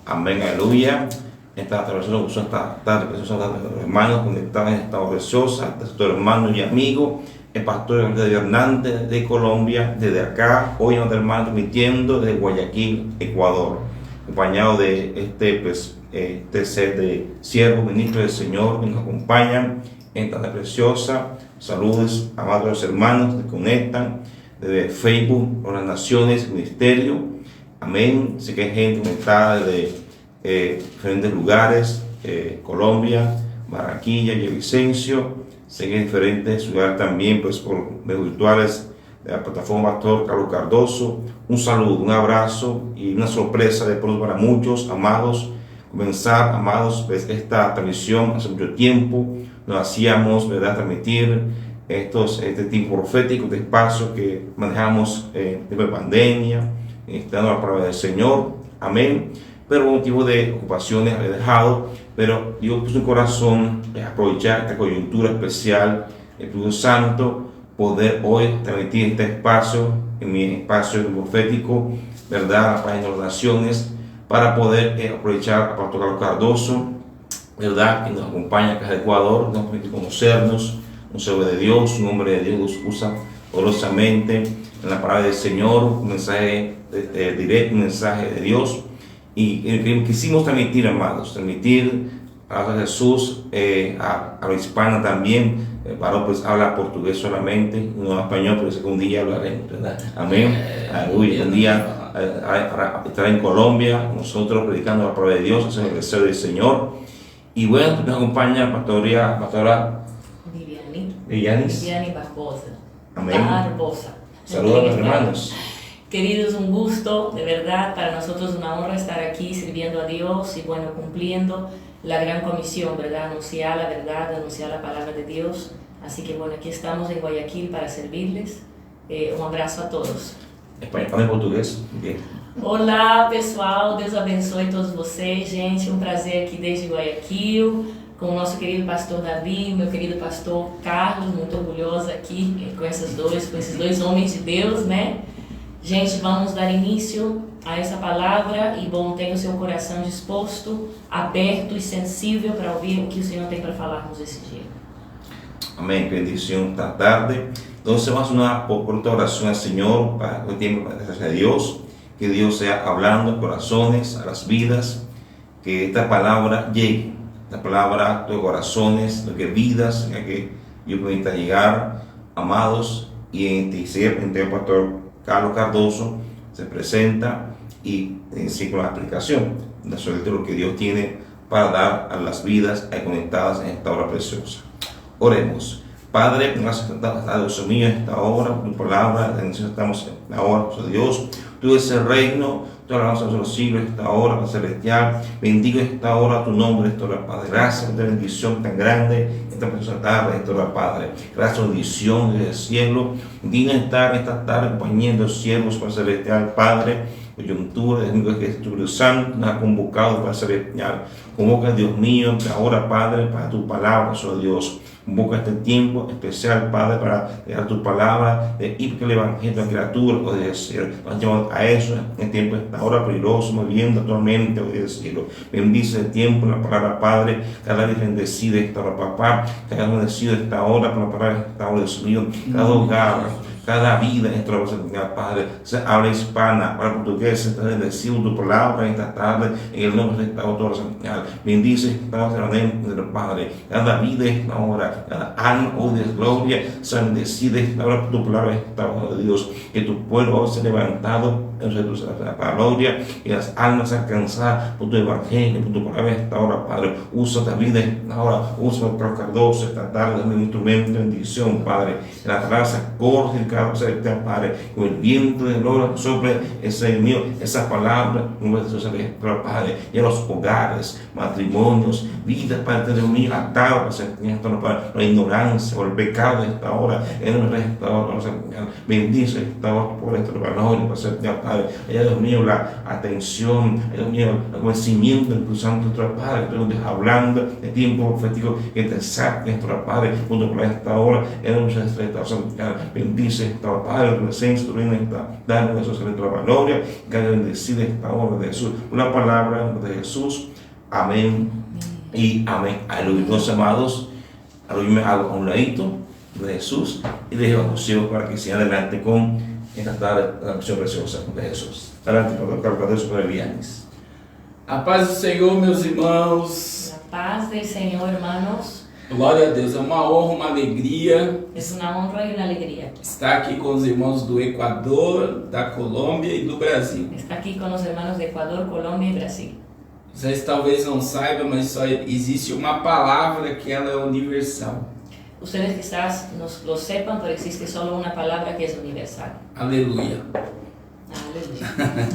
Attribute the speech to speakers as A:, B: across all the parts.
A: Amén, aleluya. Esta transmisión esta tarde, preciosa tarde, hermanos conectados en esta hora preciosa, tu hermano y amigo, el pastor David Hernández de Colombia, desde acá, hoy nos hermano transmitiendo desde Guayaquil, Ecuador, acompañado de este set de siervos, ministros del Señor que nos acompañan en esta tarde preciosa. Saludos, amados hermanos que conectan desde Facebook, por las Naciones, Ministerio. Amén. Sé que hay gente conectada de diferentes lugares, Colombia, Barranquilla, Villavicencio. Sé que en diferentes lugares también, pues por medios virtuales de la plataforma Pastor Carlos Cardoso. Un saludo, un abrazo y una sorpresa de pronto para muchos, amados. Comenzar, amados, pues esta transmisión hace mucho tiempo nos hacíamos, ¿verdad?, transmitir este tiempo profético, este espacio que manejamos en tiempo de pandemia, estando la palabra del Señor, amén. Pero por motivo de ocupaciones había dejado, pero Dios puso en corazón aprovechar esta coyuntura especial, el Espíritu Santo, poder hoy transmitir este espacio, en mi espacio profético, ¿verdad?, la página de las Naciones, para poder aprovechar a Pastor Carlos Cardoso, ¿verdad?, que nos acompaña acá de Ecuador, nos permite conocernos, un siervo de Dios, un hombre de Dios, nos usa poderosamente en la palabra del Señor, un mensaje directo, un mensaje de Dios, y quisimos transmitir, amados, transmitir a Jesús, a la hispana también. Varón pues habla portugués solamente, no español, pero sé que un día hablaremos, ¿verdad? Amén. Aleluya. Un día estará en Colombia, nosotros predicando la palabra de Dios, ese es el deseo del Señor. Y bueno, nos acompaña la pastora
B: Viviane Barbosa.
A: Amén.
B: Barbosa.
A: Saludos a los hermanos.
B: Queridos, un gusto, de verdad, para nosotros una honra estar aquí sirviendo a Dios y bueno, cumpliendo la gran comisión, ¿verdad? Anunciar la verdad, anunciar la palabra de Dios. Así que bueno, aquí estamos en Guayaquil para servirles. Un abraço a todos.
A: Espanhol e português? Bien.
B: Olá, pessoal, Deus abençoe todos vocês, gente. Um prazer aqui desde Guayaquil, com o nosso querido pastor Davi, meu querido pastor Carlos, muito orgulhosa aqui com esses dois homens de Deus, né? Gente, vamos dar início a essa palavra e bom, tenha o seu coração disposto, aberto e sensível para ouvir o que o Senhor tem para falarmos esse dia.
A: Amén. Bendición esta tarde. Entonces vamos a una corta oración al Señor para el tiempo, gracias a Dios, que Dios sea hablando a corazones, a las vidas, que esta palabra llegue, esta palabra a tus corazones, lo que vidas, que Dios permita llegar, amados, y en ti siempre el pastor Carlos Cardoso se presenta y sigue con la explicación de lo que Dios tiene para dar a las vidas conectadas en esta hora preciosa. Oremos. Padre, gracias a Dios mío, esta hora, tu palabra, estamos ahora, Dios, tú eres el reino, tú alabanzas de los siglos, esta hora, Padre celestial, bendigo esta hora tu nombre, esta hora, Padre, gracias por esta bendición tan grande, esta preciosa tarde, esta hora, Padre, gracias por bendición desde el cielo, digno estar esta tarde acompañando a los siervos, Padre celestial, Padre, coyuntura, de que el Espíritu Santo nos ha convocado para celestial, convoca, Dios mío, ahora, Padre, para tu palabra, oh Dios. Convoca este tiempo especial, Padre, para dejar tu palabra, de ir el evangelio a la criatura, o de decir, nos llevamos a eso en el tiempo, esta hora peligroso, moviendo actualmente, o de decirlo. Bendice el tiempo, la palabra, Padre, cada vez bendecida esta hora, papá, cada vez bendecido esta hora, por la palabra, esta hora, Dios mío, cada hogar, cada vida en esta hora, Padre, se habla hispana, para portugués, está bendecido tu palabra en esta tarde, en el nombre de esta hora, bendice esta hora, Padre, cada vida en esta hora, cada alma, oh Dios, gloria, sea bendecida esta hora por tu palabra, esta hora de Dios, que tu pueblo sea levantado en la gloria, y las almas alcanzadas por tu evangelio, por tu palabra esta hora, Padre, usa esta vida esta hora, usa el Cardoso esta tarde, un instrumento de bendición, Padre, en la raza corte, el carro celestial, Padre, con el viento de gloria sobre ese mío, esa palabra, Padre, y a los hogares, matrimonios, vidas, Padre, Dios mío, atados, Padre, la ignorancia o el pecado de esta hora, en el restaurador, bendice esta hora por esta gloria, Padre, allá, Dios mío, la atención, Dios mío, el conocimiento del Espíritu Santo, nuestro Padre, que nos hablando de tiempo profético, que te saque, nuestro Padre, junto con esta hora, en nuestra restauración, bendice Padre, presencia, tu reino está. Danos esos de la gloria, que hagan bendecida esta obra de Jesús. Una palabra de Jesús. Amén y amén. Aleluya. Entonces, amados, aleluya, me hago a un ladito de Jesús y dejo a los hijos para que sigan adelante con esta tarde la acción preciosa de Jesús. Adelante, Pastor Carlos Vianes.
C: A paz do Senhor, meus irmãos.
B: La paz del Señor, hermanos.
C: Glória a Deus, é uma honra, uma alegria
B: Es una honra y una alegría
C: estar aqui com os irmãos do Equador, da Colômbia e do Brasil.
B: estar aquí con los hermanos de Ecuador, Colombia y Brasil.
C: Vocês talvez não saibam, mas só existe uma palavra que ela é universal.
B: Ustedes quizás no lo sepan, pero existe solo una palabra que es universal.
C: Aleluia.
B: Aleluya.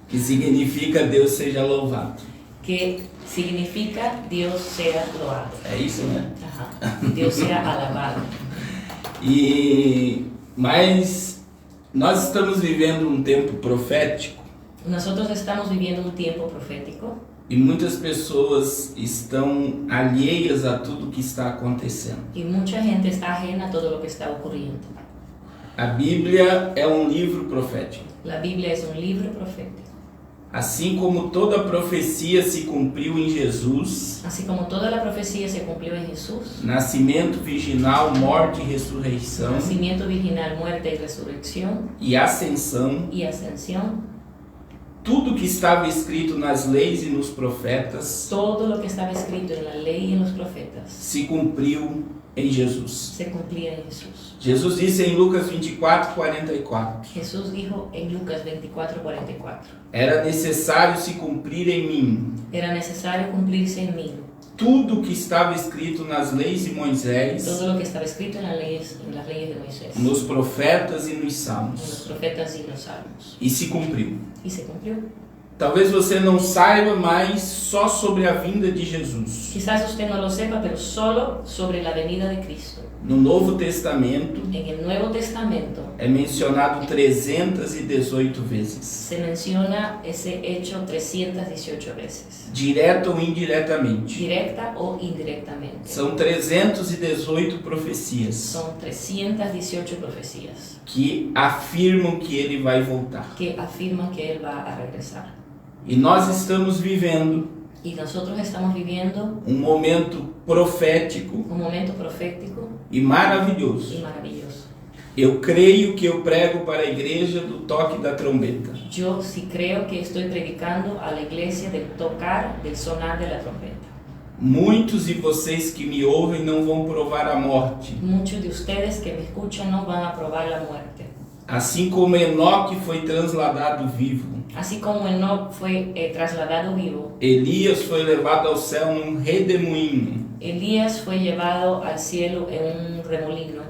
C: Que significa Deus seja louvado.
B: Que significa Dios sea loado.
C: É isso, né?
B: Ajá. Dios sea alabado.
C: Mas nós estamos vivendo um tempo profético
B: Nosotros estamos viviendo un tiempo profético
C: e muitas pessoas estão alheias a tudo que está acontecendo.
B: y mucha gente está ajena a todo lo que está ocurriendo.
C: A Bíblia é um livro profético.
B: La Biblia es un libro profético.
C: Assim como toda profecia se cumpriu em Jesus,
B: Así como toda la profecía se cumplió en Jesús,
C: nascimento virginal, morte e ressurreição
B: nacimiento virginal, muerte y resurrección
C: e ascensão,
B: y ascensión,
C: tudo que estava escrito nas leis e nos profetas
B: todo lo que estaba escrito en la ley y en los profetas
C: se cumpriu em Jesus.
B: se cumplía en Jesús.
C: Jesus disse em Lucas 24:44,
B: Jesús dijo en Lucas 24:44,
C: era necessário se cumprir em mim
B: era necesario cumplirse en mí
C: tudo que estava escrito nas leis de Moisés,
B: todo lo que estaba escrito en las leyes de Moisés,
C: nos profetas e nos
B: en los
C: salmos.
B: profetas y los salmos.
C: E se cumpriu.
B: Y se cumplió.
C: Talvez você não saiba, mas só sobre a vinda de Jesus.
B: Quizás usted no lo sepa, pero solo sobre la venida de Cristo.
C: No Novo Testamento
B: En el Nuevo Testamento
C: é mencionado 318 vezes,
B: se menciona ese hecho 318 veces,
C: direta ou indiretamente.
B: directa o indirectamente.
C: São 318 profecias
B: Son 318 profecías
C: que afirmam que ele vai voltar.
B: que afirman que Él va a regresar.
C: E nós estamos vivendo
B: Y nosotros estamos viviendo
C: um momento profético
B: un momento profético
C: e maravilhoso.
B: y maravilloso.
C: Eu creio que eu prego para a igreja do toque da trombeta.
B: Yo sí creo que estoy predicando a la iglesia del tocar, del sonar de la trompeta.
C: Muitos de vocês que me ouvem não vão provar a morte.
B: Muchos de ustedes que me escuchan no van a probar la muerte.
C: Assim como Enoque foi transladado vivo,
B: Así como Enoc fue trasladado vivo,
C: Elias foi levado ao céu num redemoinho.
B: Elías fue llevado al cielo en un remolino.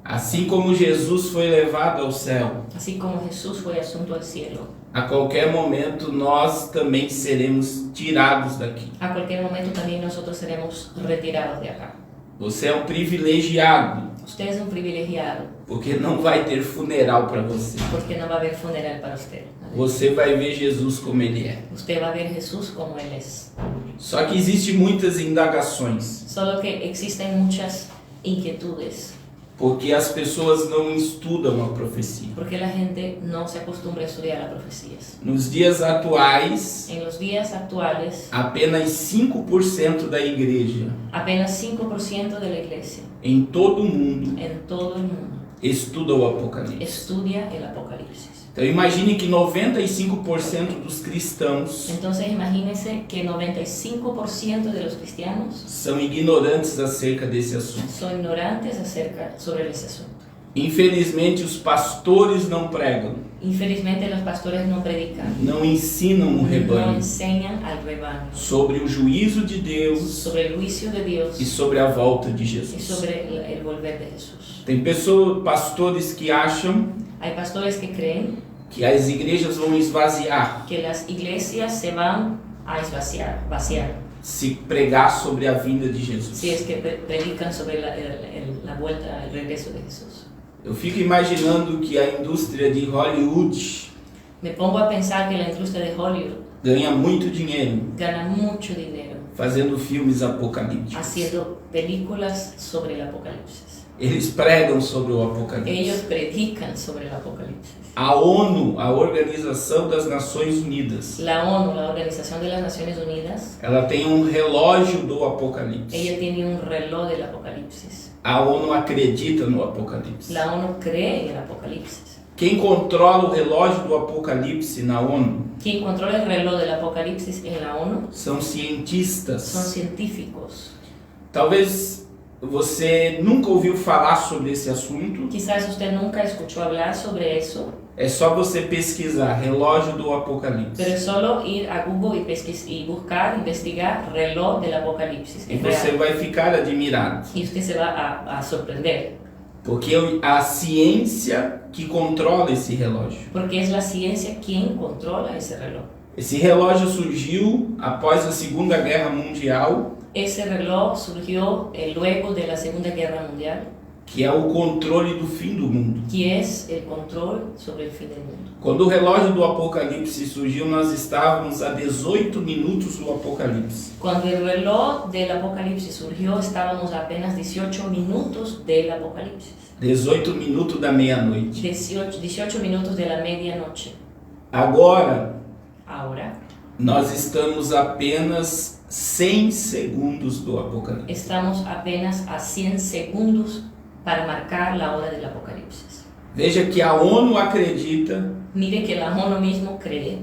C: Assim como Jesus foi levado ao céu,
B: Así como Jesús fue asunto al cielo.
C: a qualquer momento nós também seremos tirados daqui.
B: A cualquier momento también nosotros seremos retirados de acá.
C: Você é um privilegiado,
B: Usted es un privilegiado
C: porque não vai ter funeral para você.
B: porque no va a haber funeral para usted.
C: Você vai ver Jesus como ele é.
B: Usted va a ver Jesús como Él es.
C: Só que existem muitas indagações,
B: Solo que existen muchas inquietudes
C: porque as pessoas não estudam a profecia.
B: porque la gente no se acostumbra a estudiar las profecías.
C: Nos dias atuais,
B: En los días actuales,
C: apenas 5% da igreja
B: apenas 5% de la iglesia
C: em todo o mundo
B: en todo el mundo
C: estuda o Apocalipse.
B: estudia el Apocalipsis.
C: Então imagine que 95% dos cristãos
B: Entonces imagínense que 95% de los cristianos
C: são ignorantes acerca desse assunto.
B: son ignorantes sobre ese asunto.
C: Infelizmente, os pastores não pregam,
B: Infelizmente los pastores no predican,
C: não ensinam o
B: no
C: rebanho
B: enseñan al rebaño
C: sobre o juízo de Deus
B: sobre el juicio de Dios
C: e sobre a volta de
B: y
C: Jesus.
B: sobre el volver de Jesús.
C: Tem pessoas, pastores que acham
B: Hay pastores que creen
C: que as igrejas vão esvaziar
B: que las iglesias se van a vaciar,
C: se pregar sobre a vinda de Jesus.
B: si es que predican sobre la vuelta, el regreso de Jesús.
C: Eu fico imaginando que a indústria de Hollywood
B: Me pongo a pensar que la industria de Hollywood
C: ganha muito dinheiro
B: gana mucho dinero
C: fazendo filmes apocalípticos.
B: haciendo películas sobre el apocalipsis.
C: Eles pregam sobre o Apocalipse.
B: Ellos predican sobre el Apocalipsis.
C: A ONU, a Organização das Nações Unidas,
B: La ONU, la Organización de las Naciones Unidas,
C: ela tem um relógio do Apocalipse.
B: ella tiene un reloj del Apocalipsis.
C: A ONU acredita no Apocalipse.
B: La ONU cree en el Apocalipsis.
C: Quem controla o relógio do Apocalipse na ONU
B: Quien controla el reloj del Apocalipsis en la ONU
C: são
B: son
C: cientistas.
B: científicos.
C: Talvez você nunca ouviu falar sobre esse assunto.
B: Quizás usted nunca escuchó hablar sobre eso,
C: É só você pesquisar relógio do
B: pero
C: Apocalipse.
B: es solo ir a Google y buscar, investigar reloj del Apocalipsis.
C: E
B: Es
C: você
B: real.
C: vai ficar admirado.
B: Y usted se va a sorprender,
C: Porque a ciência que controla esse relógio.
B: porque es la ciencia quien controla ese reloj.
C: Esse relógio surgiu após a Segunda Guerra Mundial,
B: Ese reloj surgió luego de la Segunda Guerra Mundial,
C: que é o controle do fim do mundo.
B: que es el control sobre el fin del mundo.
C: Quando o relógio do Apocalipse surgiu, nós estávamos a 18 minutos do Apocalipse.
B: Cuando el reloj del Apocalipsis surgió, estábamos a apenas 18 minutos del Apocalipsis.
C: 18 minutos da meia-noite.
B: 18 minutos de la medianoche.
C: Agora,
B: Ahora
C: nós estamos apenas 100 segundos do Apocalipse.
B: estamos apenas a 100 segundos para marcar la hora del Apocalipsis.
C: Veja que a ONU acredita.
B: Mire que la ONU mismo cree.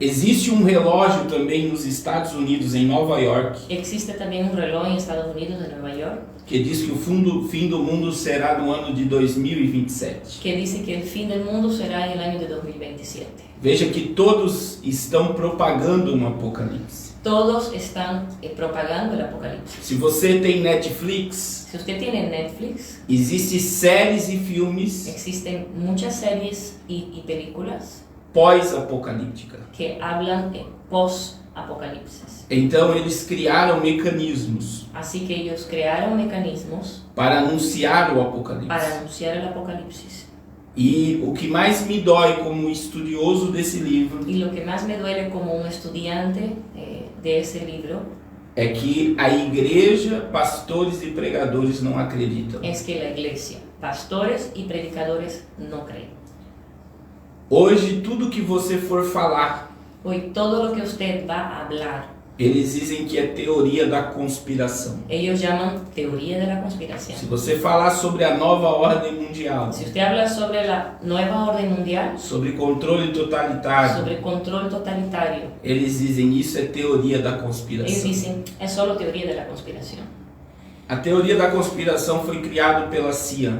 C: Existe um relógio também nos Estados Unidos, em Nova York,
B: Existe también un reloj en Estados Unidos, en Nueva York,
C: que diz que o fim do mundo será no ano de 2027.
B: que dice que el fin del mundo será en el año de 2027.
C: Veja que todos estão propagando um Apocalipse.
B: Todos están propagando el Apocalipsis.
C: Se você tem Netflix,
B: Si usted tiene Netflix,
C: existem séries e filmes
B: existen muchas series y películas
C: pós-apocalípticas.
B: que hablan en post-apocalipsis.
C: Então eles criaram mecanismos
B: Así que ellos crearon mecanismos
C: para anunciar o
B: para
C: Apocalipse.
B: anunciar el Apocalipsis.
C: E o que mais me dói como estudioso desse livro
B: Y lo que más me duele como un estudiante de ese libro
C: é que a igreja, pastores e pregadores não acreditam.
B: es que la iglesia, pastores y predicadores no creen.
C: Hoje, tudo que você for falar,
B: Hoy todo lo que usted va a hablar,
C: eles dizem que é teoria da conspiração.
B: ellos llaman teoría de la conspiración.
C: Se você falar sobre a nova ordem mundial,
B: Si usted habla sobre la nueva orden mundial,
C: sobre controle totalitário,
B: sobre control totalitario,
C: eles dizem isso é teoria da
B: ellos
C: conspiração.
B: dicen es solo teoría de la conspiración.
C: A teoria da conspiração foi criada pela CIA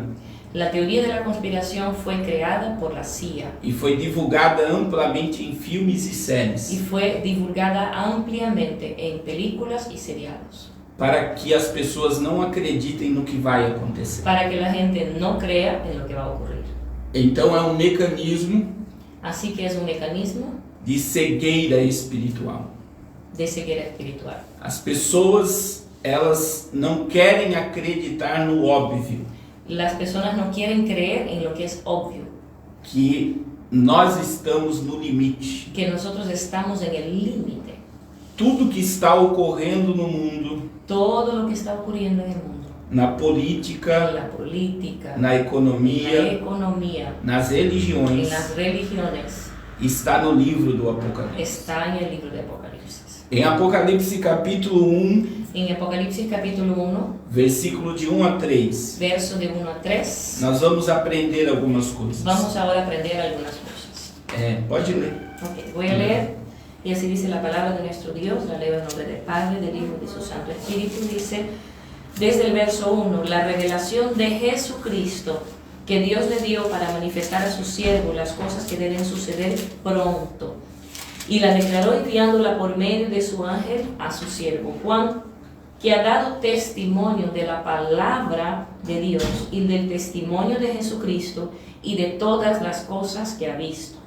B: La teoría de la conspiración fue creada por la CIA
C: e foi divulgada amplamente em filmes e
B: y
C: séries
B: fue divulgada ampliamente en películas y seriados
C: para que as pessoas não acreditem no que vai acontecer.
B: para que la gente no crea en lo que va a ocurrir.
C: Então é um mecanismo
B: Así que es un mecanismo
C: de cegueira espiritual.
B: de ceguera espiritual.
C: As pessoas, elas não querem acreditar no óbvio,
B: Las personas no quieren creer en lo que es obvio,
C: que nós estamos no limite.
B: que nosotros estamos en el límite.
C: Tudo que está ocorrendo no mundo,
B: Todo lo que está ocurriendo en el mundo,
C: na
B: en
C: política,
B: la política,
C: na
B: en la
C: economia,
B: economía,
C: nas
B: en
C: religiões,
B: las religiones,
C: está no livro do Apocalipse.
B: está en el libro de Apocalipsis.
C: Em Apocalipse capítulo 1,
B: En Apocalipsis capítulo 1,
C: versículo de 1 a 3,
B: verso de 1 a 3,
C: nós vamos aprender algumas coisas.
B: vamos ahora a aprender algunas cosas.
C: Pode ler.
B: Ok, voy a leer, y así dice la palabra de nuestro Dios, la leo en nombre del Padre, del Hijo y de su Santo Espíritu. Dice, desde el verso 1, la revelación de Jesucristo que Dios le dio para manifestar a sus siervos las cosas que deben suceder pronto. Y la declaró enviándola por medio de su ángel a su siervo Juan, que ha dado testimonio de la palabra de Dios y del testimonio de Jesucristo y de todas las cosas que ha visto.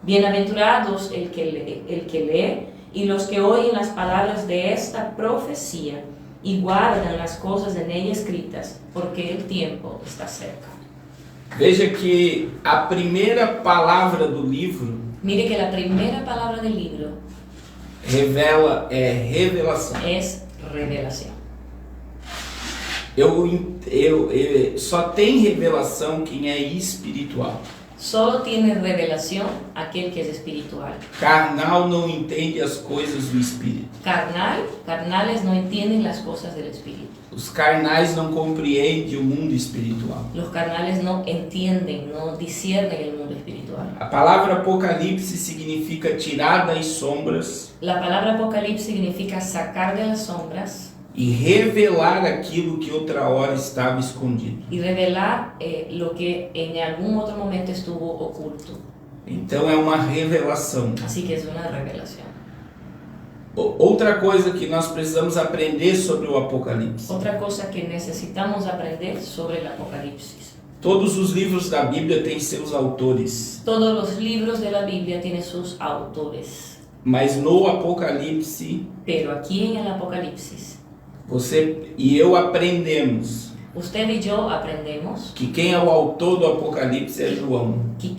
B: Bienaventurados el que lee y los que oyen las palabras de esta profecía y guardan las cosas en ella escritas, porque el tiempo está cerca.
C: Veja que a primeira palavra do livro
B: Mire que la primera palabra del libro
C: revela, é revelação.
B: es revelación.
C: Só tem revelação quem é espiritual.
B: Solo tiene revelación aquel que es espiritual.
C: Carnal não entende as coisas do Espírito.
B: Carnales no entienden las cosas del Espíritu.
C: Os carnais não compreendem o mundo espiritual.
B: Los carnales no entienden, no disciernen el mundo espiritual.
C: A palavra Apocalipse significa tirar das sombras
B: La palabra Apocalipsis significa sacar de las sombras
C: e revelar aquilo que outra hora estava escondido.
B: y revelar lo que en algún otro momento estuvo oculto.
C: Então é uma revelação.
B: Así que es una revelación.
C: Outra coisa que nós precisamos aprender sobre o Apocalipse.
B: Otra cosa que necesitamos aprender sobre el Apocalipsis.
C: Todos os livros da Bíblia têm seus autores,
B: Todos los libros de la Biblia tienen sus autores,
C: mas no Apocalipse
B: pero aquí en el Apocalipsis,
C: você e eu aprendemos
B: usted y yo aprendemos
C: que quem é o autor do Apocalipse é João.
B: que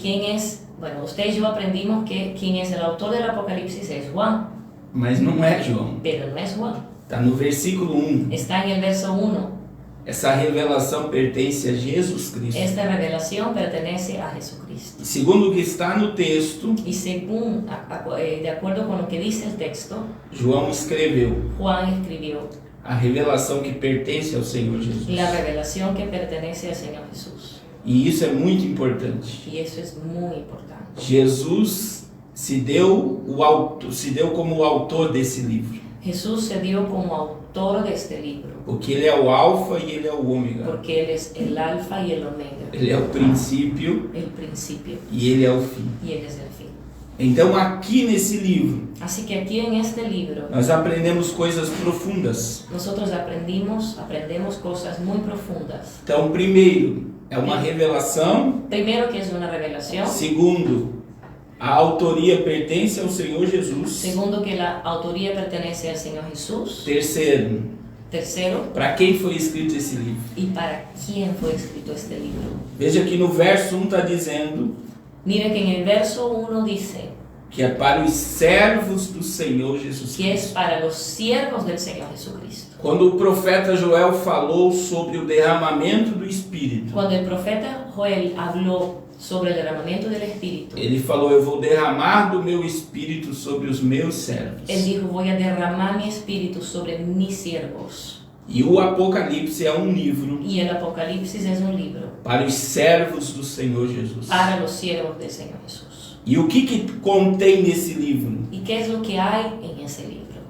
B: usted y yo aprendimos que quien es el autor del Apocalipsis es Juan,
C: Mas não é João.
B: pero no es Juan.
C: Está no versículo 1.
B: Está en el verso 1.
C: Essa revelação pertence a Jesus Cristo.
B: Esta revelación pertenece a Jesucristo.
C: E segundo o que está no texto,
B: Y según, de acuerdo con lo que dice el texto,
C: João escreveu
B: Juan escribió
C: a revelação que pertence ao Senhor Jesus.
B: la revelación que pertenece al Señor Jesús.
C: E isso é muito importante.
B: Y eso es muy importante.
C: Jesus se deu como o autor desse livro,
B: Jesús se dio como autor de este libro,
C: porque ele é o alfa e ele é o ômega.
B: porque Él es el alfa y el omega,
C: Ele é o princípio
B: el principio
C: e ele é o fim.
B: y Él es el fin.
C: Então aqui nesse livro
B: Así que aquí en este libro
C: nós aprendemos coisas profundas.
B: nosotros aprendemos cosas muy profundas.
C: Então, primeiro, é uma revelação.
B: Primero, que es una revelación.
C: Segundo, a autoria pertence ao Senhor Jesus.
B: Segundo, que la autoría pertenece al Señor Jesús.
C: Terceiro,
B: Tercero,
C: para quem foi escrito esse livro?
B: ¿y para quién fue escrito este libro?
C: Veja que no verso 1 está dizendo
B: Mire que en el verso 1 dice
C: que é para os servos do Senhor Jesus
B: que es
C: Cristo.
B: para los siervos del Señor Jesucristo.
C: Quando o profeta Joel falou sobre o derramamento do Espírito,
B: Cuando el profeta Joel habló sobre el derramamiento del Espíritu,
C: ele falou: eu vou derramar do meu Espírito sobre os meus servos.
B: él dijo: voy a derramar mi espíritu sobre mis siervos.
C: E o Apocalipse é um livro
B: Y el Apocalipsis es un libro
C: para os servos do Senhor Jesus.
B: para los siervos del Señor Jesús.
C: E o que contém nesse livro?
B: ¿Y qué es lo que hay en ese libro?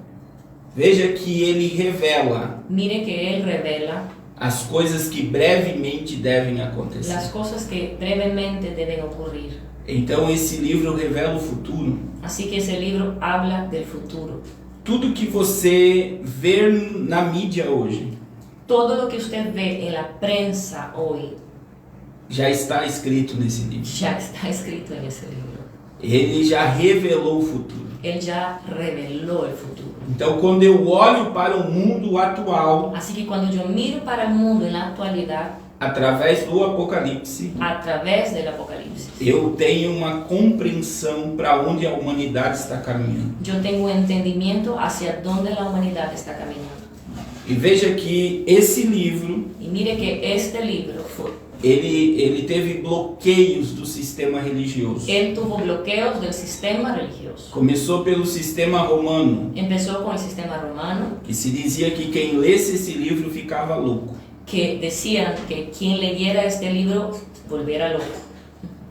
C: Veja que ele revela
B: Mire que él revela
C: as coisas que brevemente devem acontecer.
B: las cosas que brevemente deben ocurrir.
C: Então esse livro revela o futuro.
B: Así que ese libro habla del futuro.
C: Tudo que você vê na mídia hoje
B: Todo lo que usted ve en la prensa hoy
C: já está escrito nesse livro.
B: ya está escrito en ese libro.
C: Ele já revelou o futuro.
B: Él ya reveló el futuro.
C: Então quando eu olho para o mundo atual,
B: Así que cuando yo miro para el mundo en la actualidad,
C: através do Apocalipse,
B: a través del Apocalipsis,
C: eu tenho uma compreensão para onde a humanidade está caminhando.
B: yo tengo un entendimiento hacia dónde la humanidad está caminando.
C: E veja que esse livro,
B: Y mire que este libro,
C: ele teve bloqueios do sistema religioso.
B: él tuvo bloqueos del sistema religioso.
C: Começou pelo sistema romano,
B: Empezó con el sistema romano,
C: que se dizia que quem lesse esse livro ficava louco.
B: que decían que quien leyera este libro volviera loco.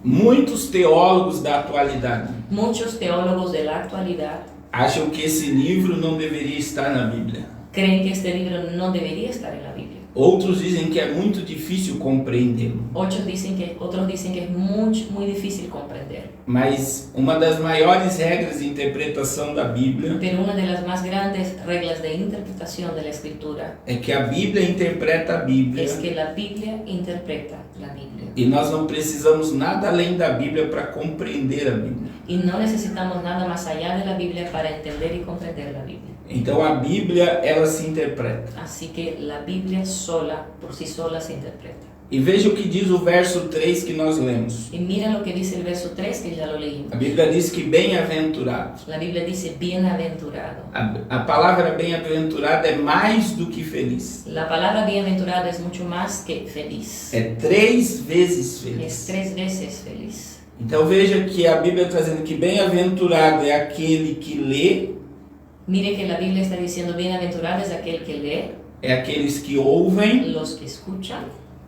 C: Muitos teólogos da atualidade
B: Muchos teólogos de la actualidad
C: acham que esse livro não deveria estar na Bíblia.
B: creen que este libro no debería estar en la Biblia.
C: Outros dizem que é muito difícil compreendê-lo.
B: Otros dicen que es muy difícil comprender.
C: Mas uma das maiores regras de interpretação da Bíblia
B: Pero una de las más grandes reglas de interpretación de la Escritura
C: é que a Bíblia interpreta a Bíblia
B: es que la Biblia interpreta la Biblia.
C: e nós não precisamos nada além da Bíblia para compreender a Bíblia.
B: Y no necesitamos nada más allá de la Biblia para entender y comprender la Biblia.
C: Então a Bíblia, ela se interpreta.
B: Así que la Biblia sola, por sí sola, se interpreta.
C: E veja o que diz o verso 3 que nós lemos.
B: Y miren lo que dice el verso 3, que ya lo leímos.
C: A Bíblia diz que bem-aventurado.
B: La Biblia dice bienaventurado.
C: A palavra bem-aventurado é mais do que feliz.
B: La palabra bienaventurado es mucho más que feliz.
C: É 3 vezes
B: Es
C: feliz.
B: 3 veces feliz.
C: Então veja que a Bíblia está dizendo que bem-aventurado é aquele que lê,
B: Mire que la Biblia está diciendo bienaventurado es aquel que lee,
C: é aqueles que ouvem
B: los que escuchan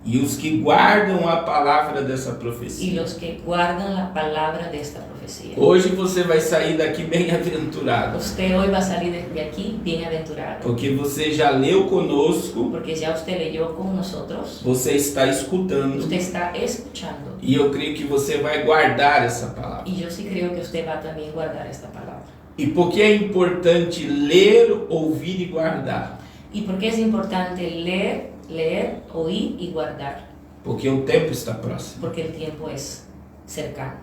C: e os que guardam a palavra dessa
B: y
C: profecia.
B: los que guardan la palabra de esta profecía.
C: Hoje você vai sair daqui bem-aventurado,
B: Usted hoy va a salir de aquí bienaventurado,
C: porque você já leu conosco,
B: porque ya usted leyó con nosotros,
C: você está escutando,
B: usted está escuchando,
C: e eu creio que você vai guardar essa palavra.
B: y yo sí creo que usted va también a guardar esta palabra.
C: E por que é importante ler, ouvir e guardar?
B: ¿Y por qué es importante leer, oír y guardar?
C: Porque o tempo está próximo.
B: Porque el tiempo es cercano.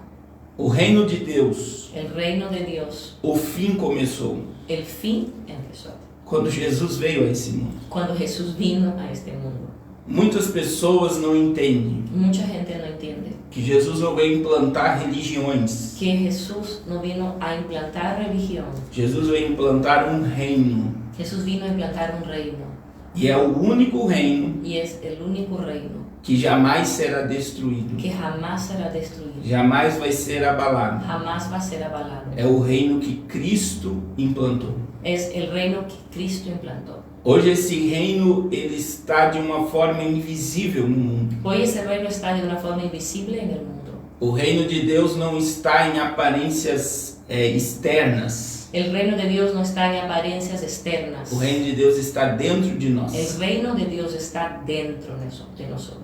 C: O reino de Deus,
B: El reino de Dios,
C: o fim começou
B: el fin empezó
C: quando Jesus veio a esse mundo.
B: cuando Jesús vino a este mundo.
C: Muitas pessoas não entendem
B: Mucha gente no entiende
C: que Jesus não veio implantar religiões.
B: que Jesús no vino a implantar religión.
C: Jesus veio implantar um reino.
B: Jesús vino a implantar un reino
C: E é o único reino
B: y es el único reino
C: que jamais será destruído.
B: que jamás será destruido,
C: Jamais vai ser abalado.
B: jamás va a ser abalado.
C: É o reino que Cristo implantou.
B: Es el reino que Cristo implantó.
C: Hoje esse reino ele está de uma forma invisível no mundo.
B: Hoy ese reino está de una forma invisible en el mundo.
C: O reino de Deus não está em aparências externas.
B: El reino de Dios no está en apariencias externas.
C: O reino de Deus está dentro de nós.
B: El reino de Dios está dentro de nosotros.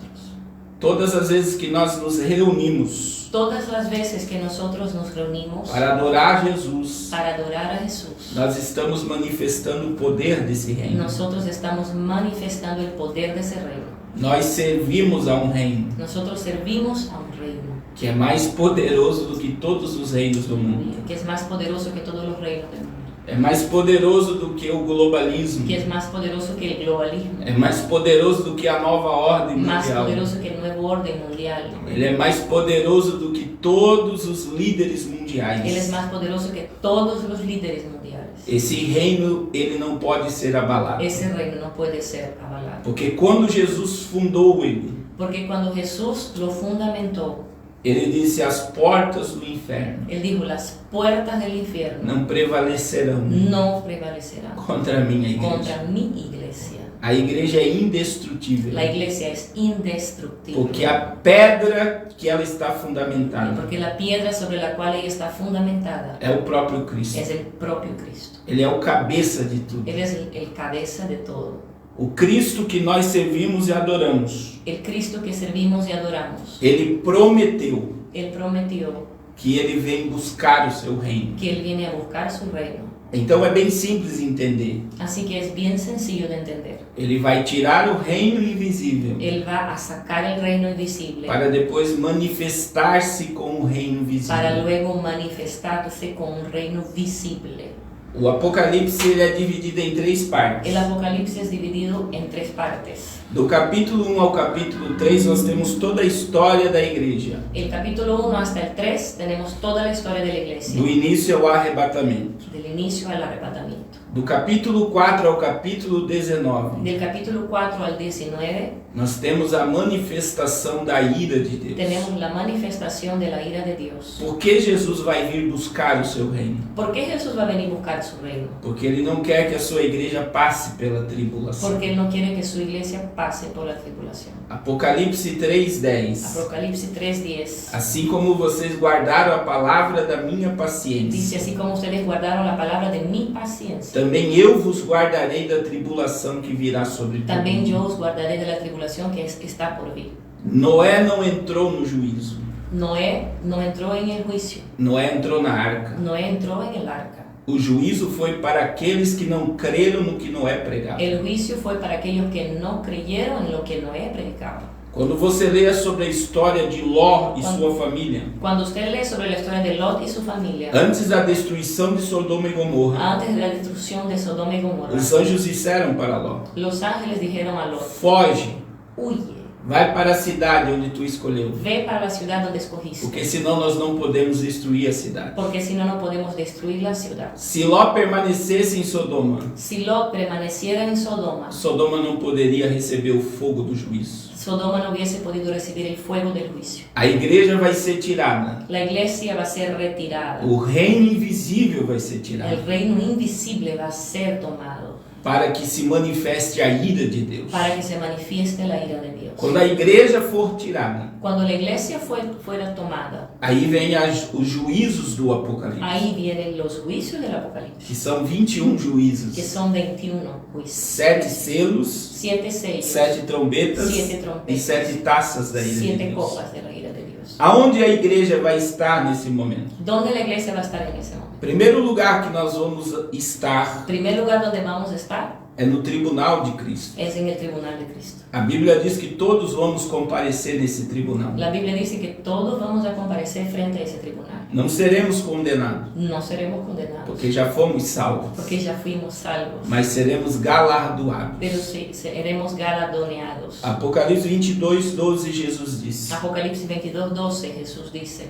C: Todas as vezes que nós nos reunimos
B: Todas las veces que nosotros nos reunimos
C: para adorar Jesus,
B: para adorar a Jesús,
C: nós estamos manifestando o poder desse reino.
B: nosotros estamos manifestando el poder de ese reino.
C: Nós servimos a um reino
B: Nosotros servimos a un reino
C: que é mais poderoso do que todos os reinos do mundo.
B: que es más poderoso que todos los reinos del mundo,
C: É mais poderoso do que o globalismo.
B: que es más poderoso que el globalismo,
C: É mais poderoso do que a nova ordem
B: más
C: mundial.
B: poderoso que el nuevo orden mundial.
C: Ele é mais poderoso do que todos os líderes
B: Él es
C: mundiais.
B: más poderoso que todos los líderes mundiales.
C: Esse reino, ele não pode ser abalado.
B: Ese reino no puede ser avalado.
C: Porque quando Jesus fundou ele,
B: Porque cuando Jesús lo fundamentó,
C: ele disse: as portas do inferno
B: Él dijo, las puertas del infierno
C: não prevalecerão
B: no prevalecerán
C: contra a minha igreja.
B: contra mi iglesia.
C: A igreja é indestrutível.
B: La iglesia es indestructible.
C: Porque a pedra que ela está fundamentada
B: Porque la piedra sobre la cual ella está fundamentada
C: é o próprio Cristo.
B: es el propio Cristo.
C: Ele é o cabeça de tudo.
B: Él es el cabeza de todo.
C: O Cristo que nós servimos e adoramos,
B: El Cristo que servimos y adoramos.
C: ele prometeu
B: Él prometió
C: que ele vem buscar o seu reino.
B: que Él viene a buscar su reino.
C: Então é bem simples entender.
B: Así que es bien sencillo de entender.
C: Ele vai tirar o reino invisível
B: Él va a sacar el reino invisible
C: para depois manifestar-se com o reino
B: para
C: visível.
B: luego manifestarse con un reino visible.
C: O Apocalipse ele é dividido em 3 partes.
B: El Apocalipsis es dividido en 3 partes.
C: Do capítulo 1 ao capítulo 3 nós temos toda a história da igreja,
B: El capítulo 1 hasta el 3 tenemos toda la historia de la iglesia,
C: do início ao arrebatamento.
B: del inicio al arrebatamiento.
C: Do capítulo 4 ao capítulo 19
B: Del capítulo 4 al 19
C: nós temos a manifestação da ira de Deus.
B: tenemos la manifestación de la ira de Dios.
C: Por que Jesus vai vir buscar o seu reino?
B: ¿Por qué Jesús va a venir a buscar su reino?
C: Porque ele não quer que a sua igreja passe pela tribulação.
B: Porque Él no quiere que su iglesia pase por la tribulación.
C: Apocalipse 3:10.
B: Apocalipsis 3:10
C: Assim como vocês guardaram a palavra da minha
B: dice,
C: paciência,
B: así como ustedes guardaron la palabra de mi paciencia,
C: também eu vos guardarei da tribulação que virá sobre todo
B: también
C: mundo.
B: yo os guardaré de la tribulación que está por vir.
C: Noé não entrou no juízo.
B: Noé no entró en el juicio,
C: Noé entrou na arca.
B: Noé entró en el arca.
C: O juízo foi para aqueles que não creram no que Noé pregava.
B: El juicio fue para aquellos que no creyeron en lo que Noé predicaba.
C: Quando você lê sobre a história de Ló e sua família,
B: Cuando usted lee sobre la historia de Lot y su familia,
C: antes da destruição de Sodoma e Gomorra,
B: antes de la destrucción de Sodoma y Gomorra,
C: os anjos disseram para Ló:
B: los ángeles dijeron a Lot,
C: foge,
B: huye,
C: Vai para a cidade onde tu escolheu.
B: Ve para la ciudad donde escogiste.
C: Porque senão nós não podemos destruir a cidade.
B: Porque si no, no podemos destruir la ciudad.
C: Se Ló permanecesse em Sodoma,
B: Si Lot permaneciera en Sodoma,
C: Sodoma não poderia receber o fogo do juízo.
B: Sodoma no hubiese podido recibir el fuego del juicio.
C: A igreja vai ser tirada.
B: La iglesia va a ser retirada.
C: O reino invisível vai ser
B: El
C: tirado.
B: reino invisible va a ser tomado
C: Para que se manifeste a ira de Deus.
B: para que se manifieste la ira de Dios.
C: Quando a igreja for tirada,
B: Cuando la iglesia fuera tomada,
C: aí vem os juízos do Apocalipse.
B: ahí vienen los juicios del Apocalipsis,
C: Que são 21 juízos.
B: que son 21 juicios.
C: 7 selos,
B: 7 sellos,
C: 7 trombetas
B: 7
C: e
B: trompetas,
C: 7 taças da ira de
B: 7
C: Deus.
B: copas de la ira de Dios.
C: Aonde a igreja vai estar nesse momento?
B: ¿Dónde la iglesia va a estar en ese momento?
C: Primeiro lugar que nós vamos estar
B: El primer lugar donde vamos a estar
C: é no tribunal de Cristo.
B: es en el tribunal de Cristo.
C: A Bíblia diz que todos vamos comparecer nesse tribunal.
B: La Biblia dice que todos vamos a comparecer frente a ese tribunal.
C: Não seremos condenados,
B: No seremos condenados
C: porque já fomos salvos,
B: porque ya fuimos salvos,
C: mas seremos galardoados.
B: pero seremos galardoneados.
C: Apocalipse 22, 12, Jesus disse:
B: Apocalipsis 22:12, Jesús dice: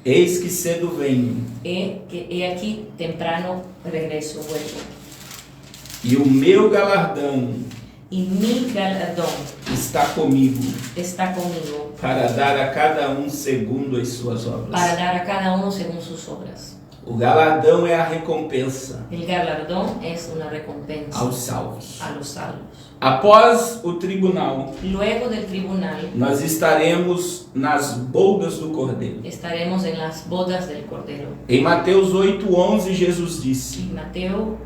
C: Eis que cedo venho,
B: he aquí temprano regreso, vuelvo,
C: e o meu galardão
B: y mi galardón
C: está comigo,
B: está conmigo
C: para dar a cada um segundo as suas obras.
B: para dar a cada uno según sus obras.
C: O galardão é a recompensa
B: El galardón es una recompensa
C: aos salvos.
B: a los salvos.
C: Após o tribunal,
B: Luego del tribunal
C: nós estaremos nas bodas do Cordeiro.
B: estaremos en las bodas del Cordero.
C: Em Mateus 8:11, Jesus disse:
B: En Mateo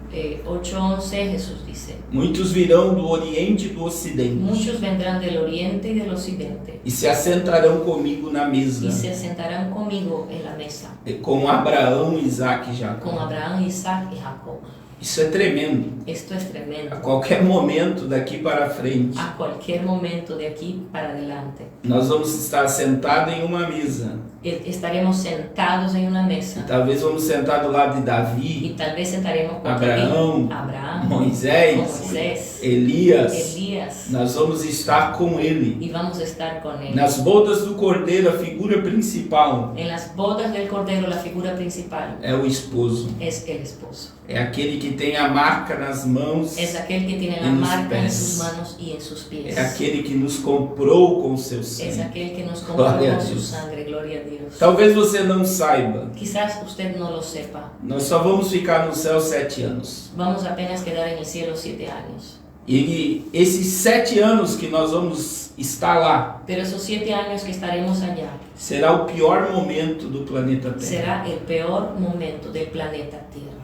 B: 8:11 Jesús dice:
C: Muitos virão do Oriente e do Ocidente
B: muchos vendrán del oriente y del occidente
C: e se assentarão comigo na mesa,
B: y se sentarán conmigo en la mesa,
C: com Abraão, Isaque e Jacó.
B: con Abraham, Isaac y Jacob.
C: Isso é tremendo.
B: Esto es tremendo.
C: A qualquer momento daqui para frente,
B: A cualquier momento de aquí para adelante
C: nós vamos estar sentados em uma mesa.
B: estaremos sentados en una mesa
C: Talvez vamos sentar do lado de
B: y
C: Davi,
B: tal vez sentaremos con
C: Abraham,
B: Abraham,
C: Moisés,
B: Moisés,
C: Elias.
B: Elías,
C: Nós vamos estar com ele.
B: y vamos a estar con él.
C: Nas bodas do Cordeiro, a figura principal
B: En las bodas del Cordero la figura principal
C: é o esposo.
B: es el esposo.
C: É aquele que tem a marca nas mãos.
B: Es aquel que tiene la
C: en los
B: marca en
C: pies.
B: sus manos y en sus pies.
C: É aquele que nos comprou com seu
B: Es
C: sangue.
B: aquel que nos compró
C: Glória a
B: con su
C: Deus.
B: sangre, gloria a Dios.
C: Talvez você não saiba,
B: Quizás usted no lo sepa.
C: nós só vamos ficar no céu 7 anos.
B: Vamos apenas quedar en el cielo 7 años.
C: E esses 7 anos que nós vamos estar lá,
B: Pero esos 7 años que estaremos allá
C: será o pior momento do planeta Terra.
B: será el peor momento del planeta Tierra.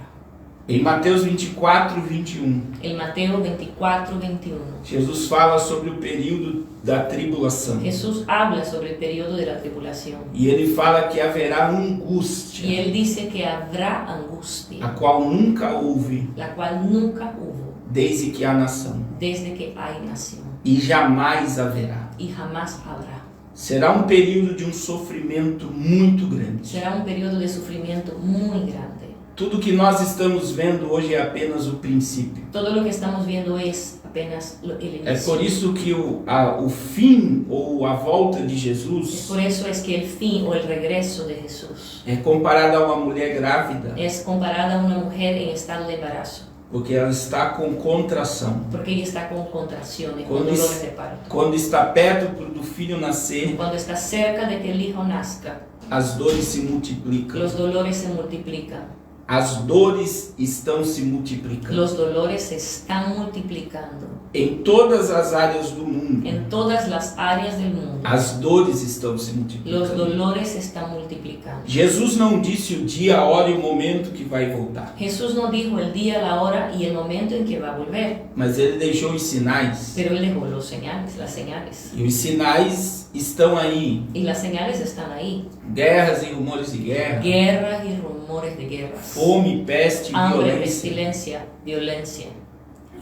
C: Em Mateus 24, 21,
B: El Mateo 24:21.
C: Jesus fala sobre o período da tribulação.
B: Jesús habla sobre el periodo de la tribulación.
C: E ele fala que haverá
B: Y
C: angústia,
B: él dice que habrá angustia,
C: a qual nunca houve
B: la cual nunca hubo
C: desde que há nação,
B: desde que hay nación,
C: e jamais haverá.
B: y jamás habrá.
C: Será um período de um sofrimento muito grande.
B: Será un periodo de sufrimiento muy grande.
C: Tudo que nós estamos vendo hoje é apenas o princípio.
B: Todo lo que estamos viendo es apenas el inicio.
C: É por isso que o fim ou a volta de
B: Es
C: Jesus
B: por eso es que el fin o el regreso de Jesús
C: é comparado a uma mulher grávida,
B: es comparada a una mujer en estado de embarazo,
C: porque ela está com contração.
B: porque ella está con contracciones, con
C: Cuando
B: dolores de parto.
C: Quando está perto do filho nascer,
B: Cuando está cerca de que el hijo nazca,
C: as dores se multiplicam.
B: los dolores se multiplican.
C: As dores estão se multiplicando.
B: Los dolores se están multiplicando
C: Em todas as áreas do mundo,
B: en todas las áreas del mundo.
C: as dores estão se
B: Los
C: multiplicando.
B: dolores se están multiplicando.
C: Jesus não disse o dia, a hora e o momento que vai voltar,
B: Jesús no dijo el día, la hora y el momento en que va a volver,
C: mas ele deixou os sinais.
B: pero él dejó los señales, las señales.
C: E os sinais estão aí.
B: Y las señales están ahí.
C: Guerras e rumores de guerra,
B: Guerras y rumores de guerras.
C: fome, peste e
B: Hambre,
C: violência.
B: pestilencia, violencia.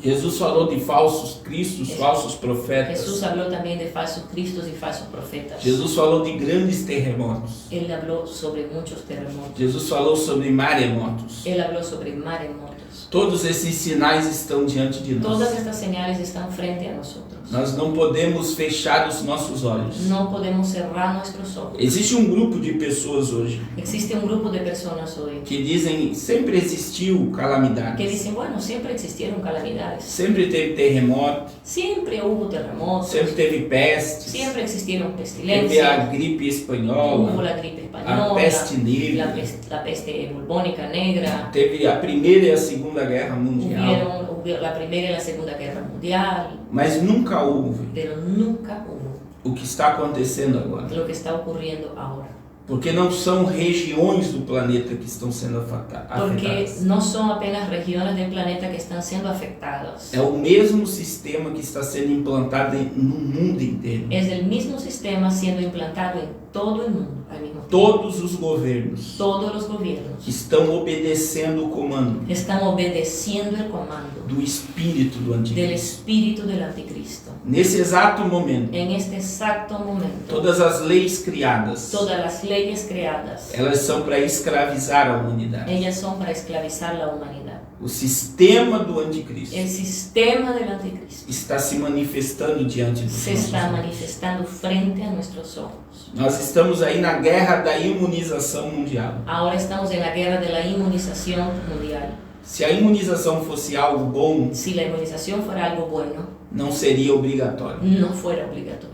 C: Jesus falou de falsos cristos, falsos profetas.
B: Jesús habló también de falsos cristos y falsos profetas.
C: Jesus falou de grandes terremotos.
B: Él habló sobre muchos terremotos.
C: Jesus falou sobre maremotos.
B: Él habló sobre maremotos. nosotros.
C: Todos esses sinais estão diante de nós.
B: Todas estas señales están frente a nosotros.
C: Nós não podemos fechar os nossos olhos.
B: No podemos cerrar nuestros ojos.
C: Existe um grupo de pessoas hoje
B: Existe un grupo de personas hoy
C: que dizem sempre existiu
B: que
C: calamidades,
B: dicen, bueno, siempre existieron calamidades,
C: sempre teve terremoto,
B: siempre hubo terremotos,
C: sempre teve pestes,
B: siempre existieron
C: teve a
B: pestilencias,
C: gripe
B: hubo
C: espanhola,
B: la gripe
C: a
B: española,
C: peste negra,
B: la peste bubónica negra,
C: teve a Primeira e a Segunda Guerra Mundial,
B: hubo la Primera y la Segunda Guerra Mundial,
C: mas nunca houve
B: pero nunca hubo
C: o que está acontecendo agora.
B: lo que está ocurriendo ahora.
C: Porque não são regiões do planeta que estão sendo
B: Porque
C: afetadas.
B: no son apenas regiones del planeta que están siendo afectadas.
C: É o mesmo sistema que está sendo implantado no mundo inteiro.
B: Es el mismo sistema siendo implantado en todo el mundo al mismo tiempo.
C: Todos os governos
B: Todos los gobiernos
C: estão obedecendo o comando
B: están obedeciendo el comando
C: do espírito do
B: del
C: anticristo.
B: espíritu del anticristo.
C: Nesse exato momento,
B: En este exacto momento,
C: todas as leis criadas,
B: todas las leyes creadas,
C: elas são para escravizar a humanidade.
B: ellas son para esclavizar la humanidad.
C: O sistema do anticristo
B: El sistema del anticristo
C: está se manifestando diante dos
B: se
C: nossos
B: está
C: olhos.
B: manifestando frente a nuestros ojos.
C: Nós estamos aí na guerra da imunização mundial.
B: Ahora estamos en la guerra de la inmunización mundial.
C: Se a imunização fosse algo bom,
B: Si la inmunización fuera algo bueno,
C: não seria obrigatório.
B: no fuera obligatorio.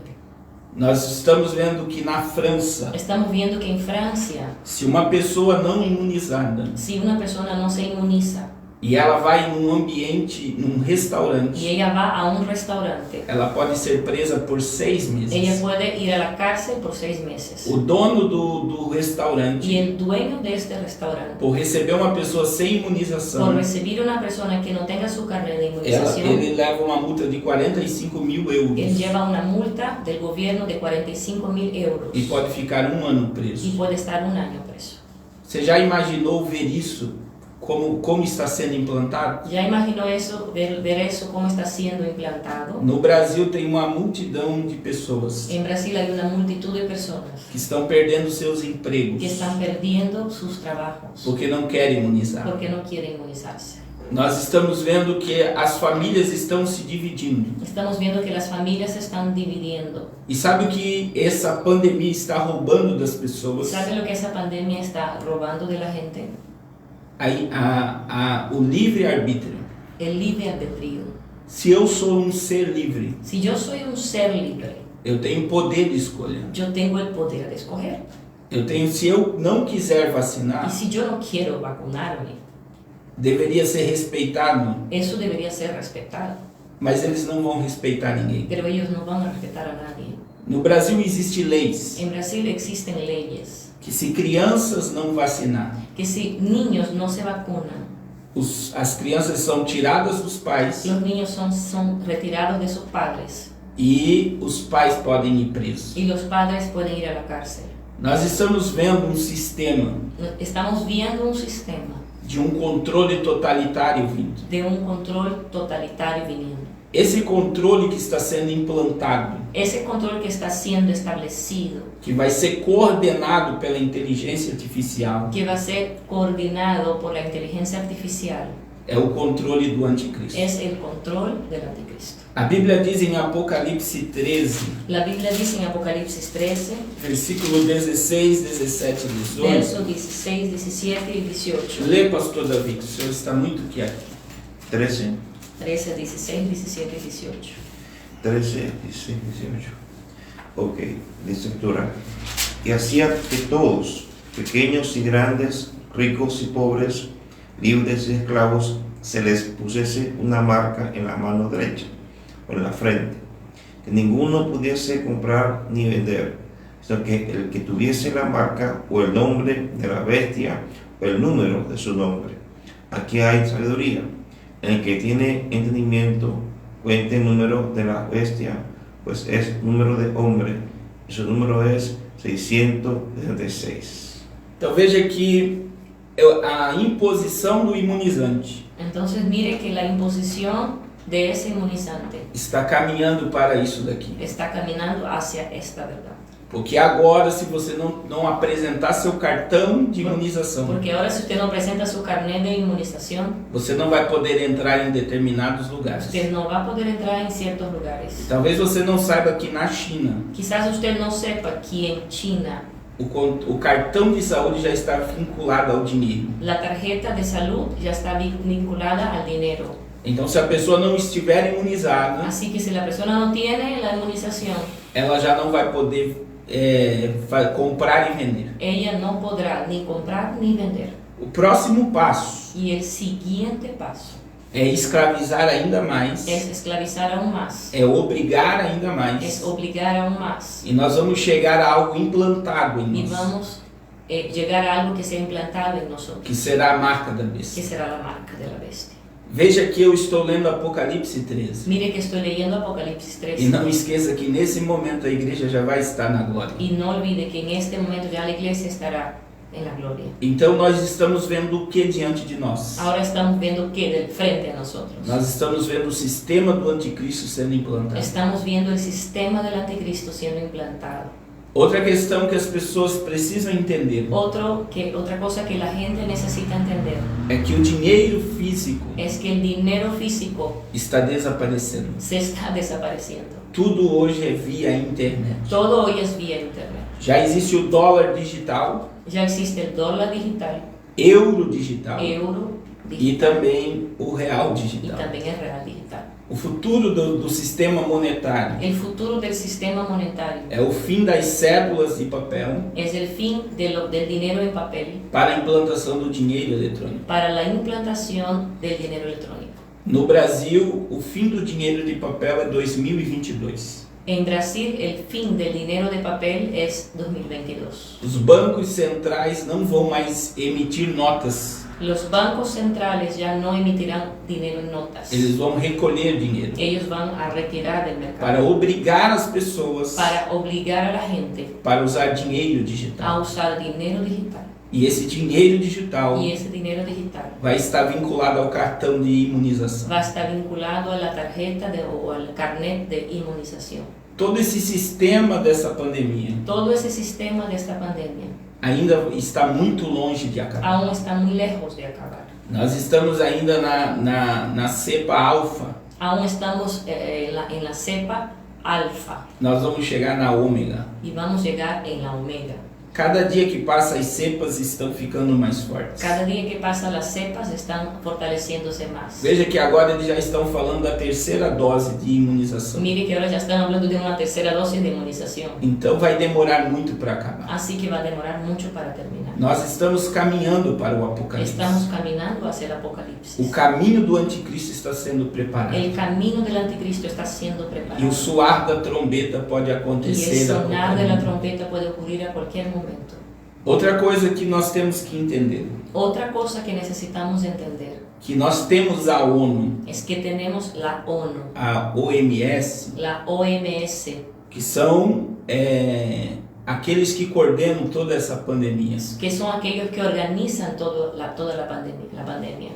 C: Nós estamos vendo que na França,
B: Estamos viendo que en Francia,
C: se uma pessoa não imunizada
B: si una persona no se inmuniza
C: e ela vai num ambiente, num
B: y
C: restaurante,
B: ella va a un restaurante,
C: ela pode ser presa por 6 meses.
B: ella puede ir a la cárcel por 6 meses.
C: O dono do restaurante,
B: Y el dueño de este restaurante,
C: por receber uma pessoa sem
B: por
C: imunização,
B: recibir una persona que no tenga su carnet de inmunización,
C: ele leva uma multa de 45.000
B: él
C: euros
B: lleva una multa del gobierno de 45.000 euros
C: e pode ficar 1 ano
B: y
C: preso.
B: puede estar 1 año preso.
C: Você já imaginou ver isso? Como está sendo implantado?
B: ¿Ya imaginó eso, ver eso cómo está siendo implantado?
C: No Brasil tem uma multidão de pessoas
B: En Brasil hay una multitud de personas
C: que estão perdendo seus empregos
B: que están perdiendo sus trabajos
C: porque não querem imunizar.
B: porque no quieren inmunizarse.
C: Nós estamos vendo que as famílias estão se dividindo.
B: Estamos viendo que las familias se están dividiendo.
C: E sabe o que essa pandemia está roubando das pessoas?
B: ¿Sabe lo que esa pandemia está robando de la gente?
C: O livre-arbítrio.
B: El libre albedrío.
C: Se eu sou um ser livre,
B: Si yo soy un ser libre,
C: eu tenho poder de escolha.
B: yo tengo el poder de escoger.
C: Se eu não quiser
B: Y
C: vacinar,
B: si yo no quiero vacunarme,
C: deveria ser respeitado,
B: eso debería ser respetado.
C: mas eles não vão respeitar ninguém.
B: Pero ellos no van a respetar a nadie.
C: No Brasil existem leis
B: En Brasil existen leyes
C: que se crianças não vacinar,
B: que si niños no se vacunan,
C: as crianças são tiradas dos pais
B: los niños son retirados de sus padres
C: e os pais podem ir presos.
B: y los padres pueden ir a la cárcel.
C: Nós estamos vendo um sistema
B: Estamos viendo un sistema
C: de um controle totalitário vindo.
B: de un control totalitario viniendo.
C: Esse controle que está sendo implantado,
B: Ese control que está siendo establecido,
C: que vai ser coordenado pela inteligência artificial,
B: que va a ser coordinado por la inteligencia artificial,
C: é o controle do anticristo.
B: es el control del anticristo.
C: A Bíblia diz em Apocalipse 13,
B: La Biblia dice en Apocalipsis 13,
C: versículo 16, 17 e 18.
B: versos 16, 17 y 18.
C: Lê, pastor Davi, que o senhor está muito quieto.
A: 13,
B: 13, 16, 17 y 18.
A: 13, 16, 18. Ok, dice escritura. Y hacía que todos, pequeños y grandes, ricos y pobres, libres y esclavos, se les pusiese una marca en la mano derecha o en la frente, que ninguno pudiese comprar ni vender, sino que el que tuviese la marca o el nombre de la bestia o el número de su nombre. Aquí hay sabiduría. El que tiene entendimiento cuente el número de la bestia, pues es número de hombre, y su número es 666.
C: Então veja que a imposição do imunizante
B: Entonces mire que la imposición de ese inmunizante
C: está caminhando para isso daqui.
B: está caminando hacia esta verdad.
C: Porque agora, se você não apresentar seu cartão de imunização,
B: Porque ahora si usted no presenta su carnet de inmunización,
C: você não vai poder entrar em determinados lugares.
B: usted no va a poder entrar en ciertos lugares.
C: Talvez você não saiba que na China,
B: Quizás usted no sepa que en China
C: o cartão de saúde já está vinculado ao dinheiro.
B: la tarjeta de salud ya está vinculada al dinero.
C: Então, se a pessoa não estiver imunizada,
B: Así que si la persona no tiene la inmunización,
C: ela já não vai poder comprar e vender.
B: ella no podrá ni comprar ni vender.
C: O próximo passo
B: Y el siguiente paso
C: é escravizar ainda mais,
B: es esclavizar aún más,
C: é obrigar ainda
B: es
C: mais.
B: obligar aún más.
C: E nós vamos chegar a algo implantado em
B: Y
C: nós,
B: vamos a llegar a algo que sea implantado en nosotros,
C: que será a marca da
B: que
C: besta.
B: será la marca de la bestia.
C: Veja que eu estou lendo Apocalipse 13.
B: Mire que estoy leyendo Apocalipsis
C: E
B: 13.
C: não esqueça que nesse momento a igreja já vai estar na glória.
B: Y no olvide que en este momento ya la iglesia estará en la gloria.
C: Então nós estamos vendo o que diante de nós?
B: Ahora estamos viendo que del frente a nosotros.
C: Nós estamos vendo o sistema do anticristo sendo implantado.
B: Estamos viendo el sistema del anticristo siendo implantado.
C: Outra questão que as pessoas precisam entender
B: Otra cosa que la gente necesita entender
C: é que o dinheiro físico
B: es que el dinero físico
C: está desaparecendo.
B: se está desapareciendo.
C: Tudo hoje é via internet.
B: Todo hoy es vía internet.
C: Já existe o dólar digital,
B: Ya existe el dólar digital,
C: euro digital
B: euro
C: e
B: digital
C: também o real
B: y
C: digital.
B: también el real digital.
C: O futuro do sistema monetário
B: El futuro del sistema monetario
C: é o fim das cédulas de papel
B: es el fin del dinero en papel
C: para a implantação do dinheiro eletrônico.
B: para la implantación del dinero electrónico.
C: No Brasil, o fim do dinheiro de papel é 2022.
B: En Brasil, el fin del dinero de papel es 2022.
C: Os bancos centrais não vão mais emitir notas,
B: Los bancos centrales ya no emitirán dinero en notas.
C: eles vão recolher dinheiro
B: Ellos van a retirar del mercado
C: para obrigar as pessoas
B: para obligar a la gente
C: para usar dinheiro
B: a
C: digital.
B: usar dinero digital.
C: E esse dinheiro digital
B: Y ese dinero digital
C: vai estar vinculado ao cartão de imunização.
B: va a estar vinculado a la tarjeta o al carnet de inmunización.
C: Todo esse sistema dessa pandemia
B: Todo ese sistema de esta pandemia
C: ainda está muito longe de acabar.
B: aún está muy lejos de acabar.
C: Nós estamos ainda na cepa alfa.
B: Aún estamos en la cepa alfa
C: Nós vamos chegar na ômega.
B: y vamos a llegar en la omega.
C: Cada dia que passa, as cepas estão ficando mais fortes.
B: Cada día que pasa las cepas están fortaleciéndose más.
C: Veja que agora eles já estão falando da terceira dose de imunização.
B: Mire que ahora ya están hablando de una tercera dosis de inmunización.
C: Então vai demorar muito para acabar.
B: Así que va a demorar mucho para terminar.
C: Nós estamos caminhando para o Apocalipse.
B: Estamos caminando hacia el apocalipsis.
C: O caminho do anticristo está sendo preparado.
B: El camino del anticristo está siendo
C: E o
B: preparado.
C: suar da trombeta pode
B: Y el
C: acontecer a qualquer
B: sonar de la
C: momento.
B: trompeta puede ocurrir a cualquier momento.
C: Outra coisa que nós temos que entender,
B: Otra cosa que necesitamos entender
C: que nós temos a ONU,
B: es que tenemos la ONU,
C: a OMS,
B: la OMS,
C: que são aqueles que coordenam toda essa pandemia.
B: que son aquellos que organizan toda la pandemia.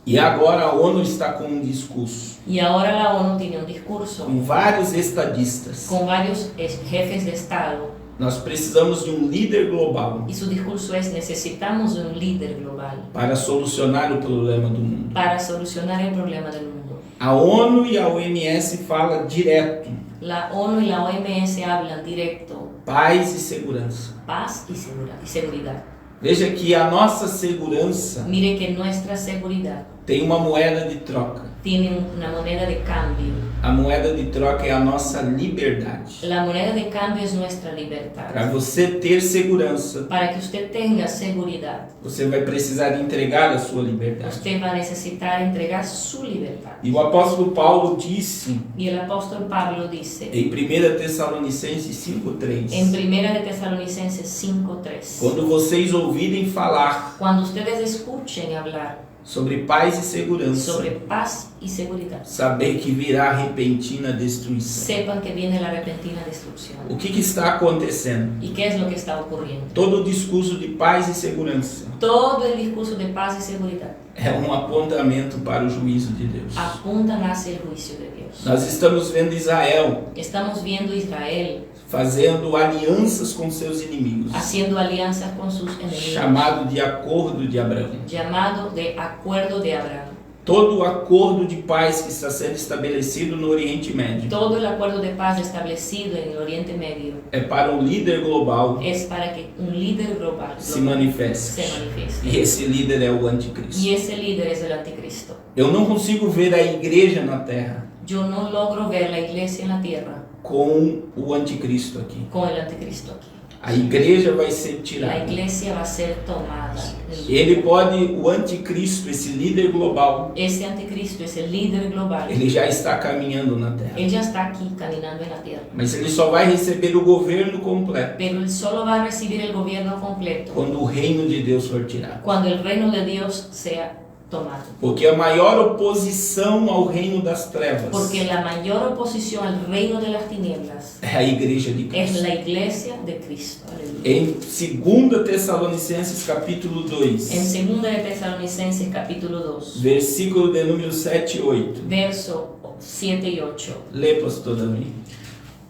C: E agora a ONU está com um discurso,
B: Y ahora la ONU tiene un discurso
C: com vários estadistas.
B: con varios jefes de Estado.
C: Nós precisamos de um líder global
B: Y su discurso es: necesitamos de un líder global
C: para solucionar o problema do mundo.
B: para solucionar el problema del mundo.
C: A ONU e a OMS falam direto:
B: La ONU y la OMS hablan directo:
C: paz e segurança.
B: paz y seguridad.
C: Veja que a nossa segurança
B: Mire que nuestra seguridad
C: tem uma moeda de troca.
B: tiene una moneda de cambio.
C: A moeda de troca é a nossa liberdade.
B: La moneda de cambio es nuestra
C: Para
B: libertad.
C: você ter segurança,
B: Para que usted tenga seguridad,
C: você vai precisar entregar a sua liberdade.
B: usted va a necesitar entregar su libertad.
C: E o apóstolo Paulo disse
B: Y el apóstol Pablo dice
C: em 1 Tessalonicenses 5:3,
B: en 1 de Tesalonicenses 5:3:
C: quando vocês ouvirem falar
B: cuando ustedes escuchen hablar
C: sobre paz e segurança,
B: sobre paz y seguridad,
C: saber que virá repentina destruição.
B: sepan que viene la repentina destrucción.
C: O que está acontecendo?
B: ¿Y qué es lo que está ocurriendo?
C: Todo o discurso de paz e segurança
B: Todo el discurso de paz y seguridad
C: é um apontamento para o juízo de Deus.
B: apuntan hacia el juicio de Dios.
C: Nós estamos vendo Israel
B: Estamos viendo Israel
C: fazendo alianças com seus inimigos,
B: haciendo alianzas con sus enemigos,
C: chamado de acordo de Abraão.
B: llamado de acuerdo de Abraham.
C: Todo o acordo de paz que está sendo estabelecido no Oriente Médio
B: Todo el acuerdo de paz establecido en el Oriente Medio
C: é para um líder global
B: es para que un líder global
C: se manifeste.
B: se manifieste.
C: E esse líder é o anticristo.
B: Y ese líder es el anticristo.
C: Eu não consigo ver a igreja na terra
B: Yo no logro ver la iglesia en la tierra
C: com o anticristo aqui.
B: con el anticristo aquí.
C: A igreja vai ser
B: La
C: tirada.
B: iglesia va a ser tomada.
C: Ele pode, o anticristo, esse líder global,
B: Ese anticristo, ese líder global,
C: ele já está caminhando na terra.
B: él ya está aquí caminando en la tierra.
C: Mas ele só vai receber o governo completo
B: Pero él solo va a recibir el gobierno completo
C: quando o reino de Deus for tirado.
B: cuando el reino de Dios sea tomado.
C: Porque a maior oposição ao reino das trevas
B: Porque la mayor oposición al reino de las tinieblas
C: é a igreja de
B: es
C: Cristo.
B: la iglesia de Cristo. Aleluya.
C: Em 2 Tessalonicenses capítulo 2,
B: En 2 de Tesalonicenses capítulo 2,
C: versículo de número 7 e 8.
B: verso 7 y 8.
C: Lê, pastor Davi.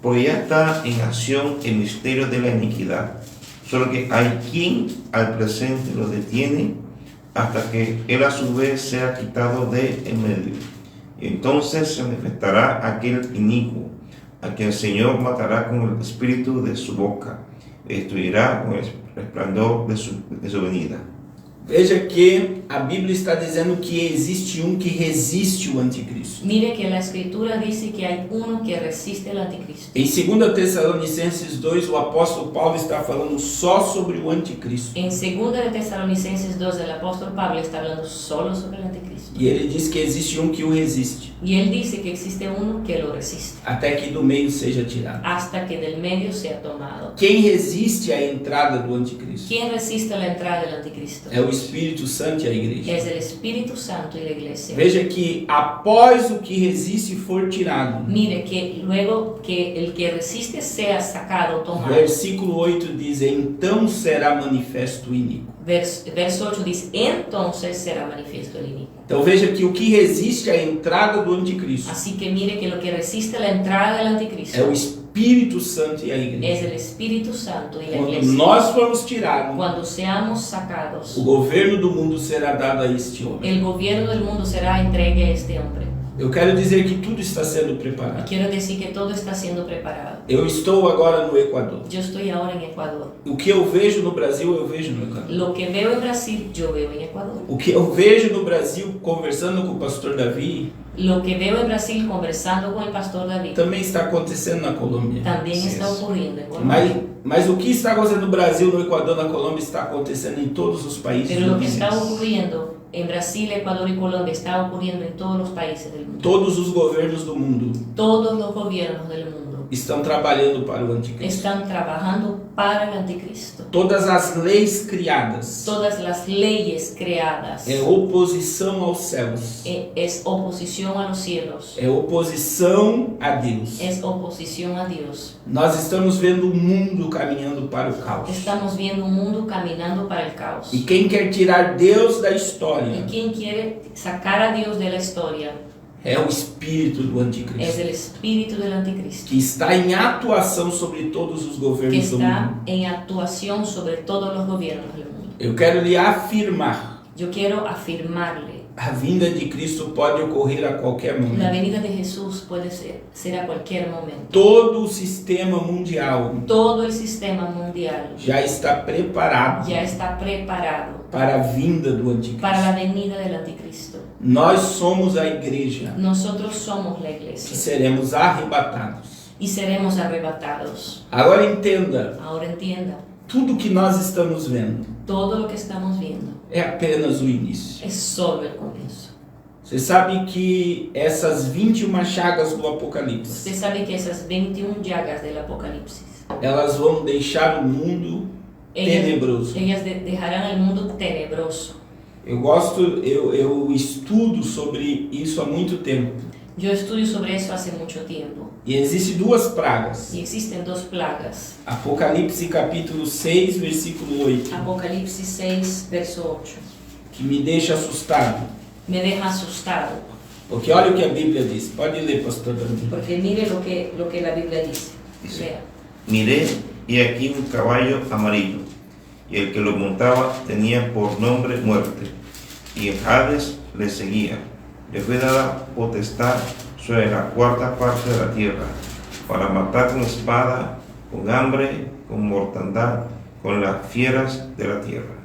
A: Porque ya está en acción el misterio de la iniquidad, solo que hay quien al presente lo detiene hasta que él a su vez sea quitado de en medio. Y entonces se manifestará aquel inicuo, a quien el Señor matará con el espíritu de su boca, y destruirá con el resplandor de su venida.
C: Veja que a Bíblia está dizendo que existe um que resiste o anticristo.
B: Mire que la escritura dice que hay uno que resiste al anticristo.
C: Em 2 Tessalonicenses 2, o apóstolo Paulo está falando só sobre o anticristo.
B: En 2 de Tesalonicenses 2, el apóstol Pablo está hablando solo sobre el anticristo.
C: E ele diz que existe um que o resiste,
B: Y él dice que existe uno que lo resiste,
C: até que do meio seja tirado.
B: hasta que del medio sea tomado.
C: Quem resiste à entrada do anticristo
B: ¿Quién resiste la entrada del anticristo?
C: é o Espírito Santo e a igreja.
B: Es el Espíritu Santo y la iglesia.
C: Veja que após o que resiste for tirado,
B: Mire que luego que el que resiste sea sacado, tomado.
C: versículo 8 diz: então será manifesto o iníquo.
B: Verso 8 dice, entonces será manifiesto el inicuo.
C: Então veja que o que resiste à entrada do anticristo
B: Así que mire que lo que resiste la entrada del
C: é
B: anticristo
C: o Espírito Santo e a
B: es
C: igreja.
B: el Espíritu Santo y la
C: Quando
B: iglesia.
C: nós formos tirados,
B: Cuando seamos sacados,
C: o governo do mundo será dado a este homem.
B: el gobierno del mundo será entregue a este hombre.
C: Eu quero dizer que tudo está sendo
B: Y
C: preparado.
B: quiero decir que todo está siendo preparado.
C: Eu estou agora no Equador.
B: Yo estoy ahora en Ecuador.
C: O que eu vejo no Brasil, eu vejo no Equador.
B: Lo que veo en Brasil, yo veo en Ecuador.
C: O que eu vejo no Brasil, conversando com o pastor Davi,
B: Lo que veo en Brasil conversando con el pastor David
C: também está acontecendo na Colômbia.
B: también
A: Así
B: está
A: es.
B: ocurriendo en
C: Mas,
B: Colombia.
C: mas o que está acontecendo no Brasil, no Equador, na Colômbia, está acontecendo em todos os países
B: Pero
C: do
B: lo que
C: mundo.
B: está ocurriendo en Brasil, Ecuador y Colombia está ocurriendo en todos los países del mundo.
C: Todos os governos do mundo
B: Todos los gobiernos del mundo
C: estão trabalhando para o anticristo.
B: están trabajando para el anticristo.
C: Todas as leis criadas
B: Todas las leyes creadas
C: é oposição aos céus,
B: es oposición a los cielos,
C: é oposição a Deus.
B: es oposición a Dios.
C: Nós estamos vendo o mundo caminhando para o caos.
B: Estamos viendo un mundo caminando para el caos.
C: E quem quer tirar Deus da
B: ¿Y
C: história
B: quién quiere sacar a Dios de la historia?
C: é o espírito do
B: Es
C: anticristo,
B: el espíritu del anticristo,
C: que está em atuação sobre todos os
B: que
C: governos do
B: está
C: mundo.
B: en actuación sobre todos los gobiernos del mundo.
C: Eu quero lhe afirmar,
B: Yo quiero afirmarle,
C: a vinda de Cristo pode ocorrer a qualquer
B: la
C: momento.
B: venida de Jesús puede ser a cualquier momento.
C: Todo o sistema mundial
B: Todo el sistema mundial
C: já está preparado
B: ya está preparado
C: para a vinda do
B: para
C: anticristo.
B: la venida del anticristo.
C: Nós somos a igreja
B: Nosotros somos la
C: que
B: iglesia
C: seremos arrebatados.
B: y seremos arrebatados.
C: Agora entenda,
B: Ahora entienda,
C: tudo que nós estamos vendo
B: todo lo que estamos viendo
C: é apenas o início.
B: es solo el comienzo.
C: Você sabe que essas 21 chagas do Apocalipse,
B: Usted sabe que esas 21 llagas del Apocalipsis,
C: elas vão deixar o mundo tenebroso.
B: ellas dejarán el mundo tenebroso.
C: Eu estudo sobre isso há muito tempo.
B: Yo estudio sobre eso hace mucho tiempo
C: E existem duas pragas.
B: y existen dos plagas.
C: Apocalipse capítulo 6, versículo 8.
B: Apocalipsis 6, verso 8.
C: que me deixa assustado.
B: me deja asustado.
C: Porque olha o que a Bíblia diz. Pode ler, pastor Davi.
B: Porque mire lo que la Biblia dice.
A: Dice,
B: Lea.
A: miré y aquí un caballo amarillo, y el que lo montaba tenía por nombre muerte, y el Hades le seguía. Le fue dada potestad sobre la cuarta parte de la tierra, para matar con espada, con hambre, con mortandad, con las fieras de la tierra.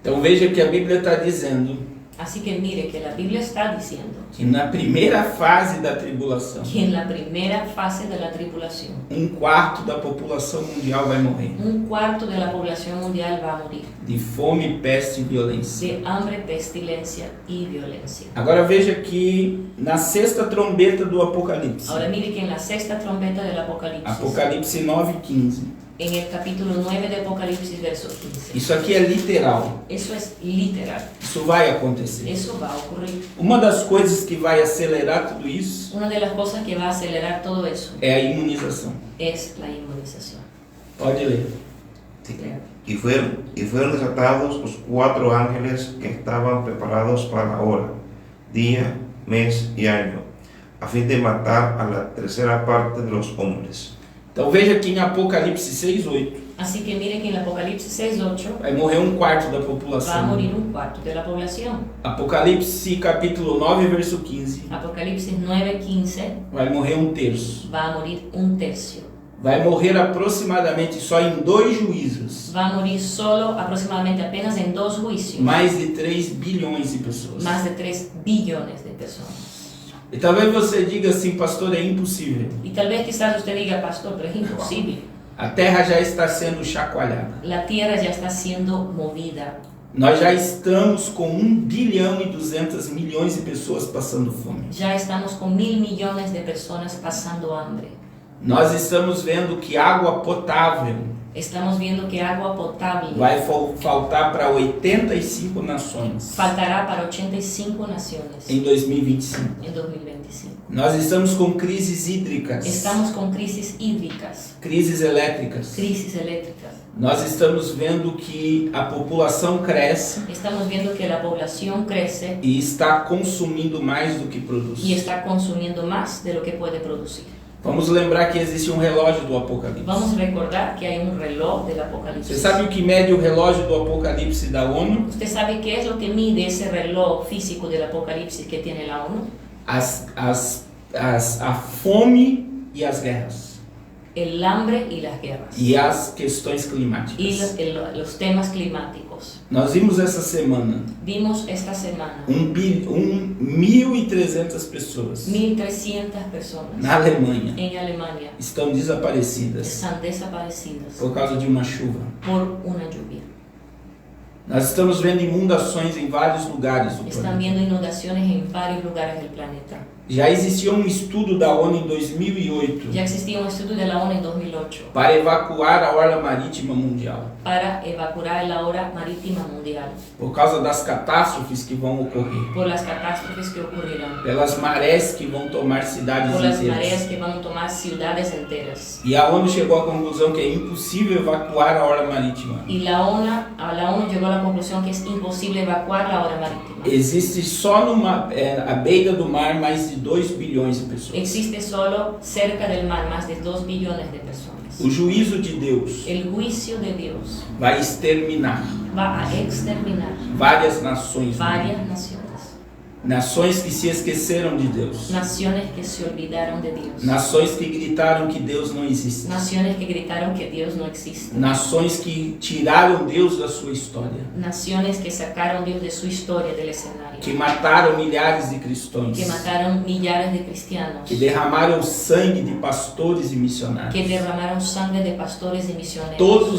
C: Então veja que a Bíblia está dizendo
B: Así que mire que la Biblia está diciendo
C: que na primeira fase da tribulação,
B: que en la primera fase de la tribulación,
C: 1/4 da população mundial vai morrer.
B: 1/4 de la población mundial va a morir
C: De fome, peste e violência.
B: de hambre, pestilencia y violencia.
C: Agora veja que na sexta trombeta do Apocalipse,
B: Ahora mire que en la sexta trompeta del Apocalipsis,
C: Apocalipse 9:15,
B: en el capítulo 9 de Apocalipsis, verso 15,
C: isso aqui é literal.
B: eso es literal,
C: Isso vai acontecer.
B: eso va a ocurrir.
C: Uma das coisas que vai acelerar tudo isso
B: Una de las cosas que va a acelerar todo eso
C: é a imunização.
B: es la inmunización.
C: Pode ler.
A: Sí. Y fueron desatados los 4 ángeles que estaban preparados para la hora, día, mes y año, a fin de matar a la tercera parte de los hombres.
C: Então veja que em Apocalipse 6:8
B: Así que mire que en el Apocalipsis 6:8
C: vai morrer 1/4 da
B: va a
C: população.
B: morir 1/4 de la población.
C: Apocalipse capítulo 9, verso 15,
B: Apocalipsis 9:15
C: vai morrer 1/3.
B: va a morir 1/3.
C: Vai morrer aproximadamente só em 2 juízos,
B: Va a morir solo aproximadamente apenas en 2 juicios.
C: mais de 3 bilhões de pessoas.
B: Más de 3 billones de personas.
C: E talvez você diga assim, pastor, é impossível.
B: Y tal vez quizás usted diga, pastor, pero es imposible.
C: A terra já está sendo chacoalhada.
B: La tierra ya está siendo movida.
C: Nós já estamos com 1 bilhão e 200 milhões de pessoas passando fome.
B: Ya estamos con 1.000 millones de personas pasando hambre.
C: Nós estamos vendo que água potável
B: Estamos viendo que agua potable
C: vai faltar para 85 nações
B: faltará para 85 naciones
C: em 2025.
B: en 2025.
C: Nós estamos com crises hídricas,
B: Estamos con crisis hídricas,
C: crises elétricas.
B: crisis eléctricas.
C: Nós estamos vendo que a população cresce
B: Estamos viendo que la población crece
C: e está consumindo mais do que produz.
B: y está consumiendo más de lo que puede producir.
C: Vamos lembrar que existe um relógio do Apocalipse.
B: Vamos a recordar que hay un reloj del
C: Você
B: Apocalipsis.
C: sabe o que mede o relógio do Apocalipse da ONU?
B: ¿Usted sabe qué es lo que mide ese reloj físico del Apocalipsis que tiene la ONU?
C: A fome e as guerras.
B: El hambre y las guerras.
C: E as questões
B: Y
C: climáticas.
B: los temas climáticos.
C: Nós vimos essa semana
B: Vimos esta semana
C: 1.300 pessoas
B: 1.300 personas
C: na Alemanha
B: en Alemania
C: estão desaparecidas
B: están desaparecidas
C: por causa de uma chuva.
B: por una lluvia.
C: Nós estamos vendo inundações em vários lugares do
B: Están
C: planeta.
B: viendo inundaciones en varios lugares del planeta.
C: Já existia um estudo da ONU em 2008
B: Ya existía un estudio de la ONU en 2008
C: para evacuar a orla marítima mundial
B: para evacuar la hora marítima mundial
C: por causa das catástrofes que vão ocorrer,
B: por las catástrofes que ocurrirán,
C: pelas marés que vão tomar cidades
B: por las mareas
C: inteiras.
B: que van a tomar ciudades enteras.
C: E a ONU chegou à conclusão que é impossível evacuar a orla marítima.
B: Y la ONU llegó a la conclusión que es imposible evacuar la hora marítima.
C: Existe só à beira do mar mais de 2 bilhões de pessoas.
B: Existe solo cerca del mar más de 2 billones de personas.
C: O juízo de Deus
B: El juicio de Dios
C: vai exterminar
B: va a exterminar
C: várias nações.
B: varias naciones.
C: Nações que se esqueceram de Deus.
B: Naciones que se olvidaron de Dios.
C: Nações que gritaram que Deus não existe.
B: Naciones que gritaron que Dios no existe.
C: Nações que tiraram Deus da sua história.
B: Naciones que sacaron Dios de su historia del escenario.
C: Que mataram milhares de cristãos.
B: Que mataron millares de cristianos.
C: Que derramaram sangue de pastores e missionários.
B: Que derramaron sangre de pastores y misioneros.
C: Todo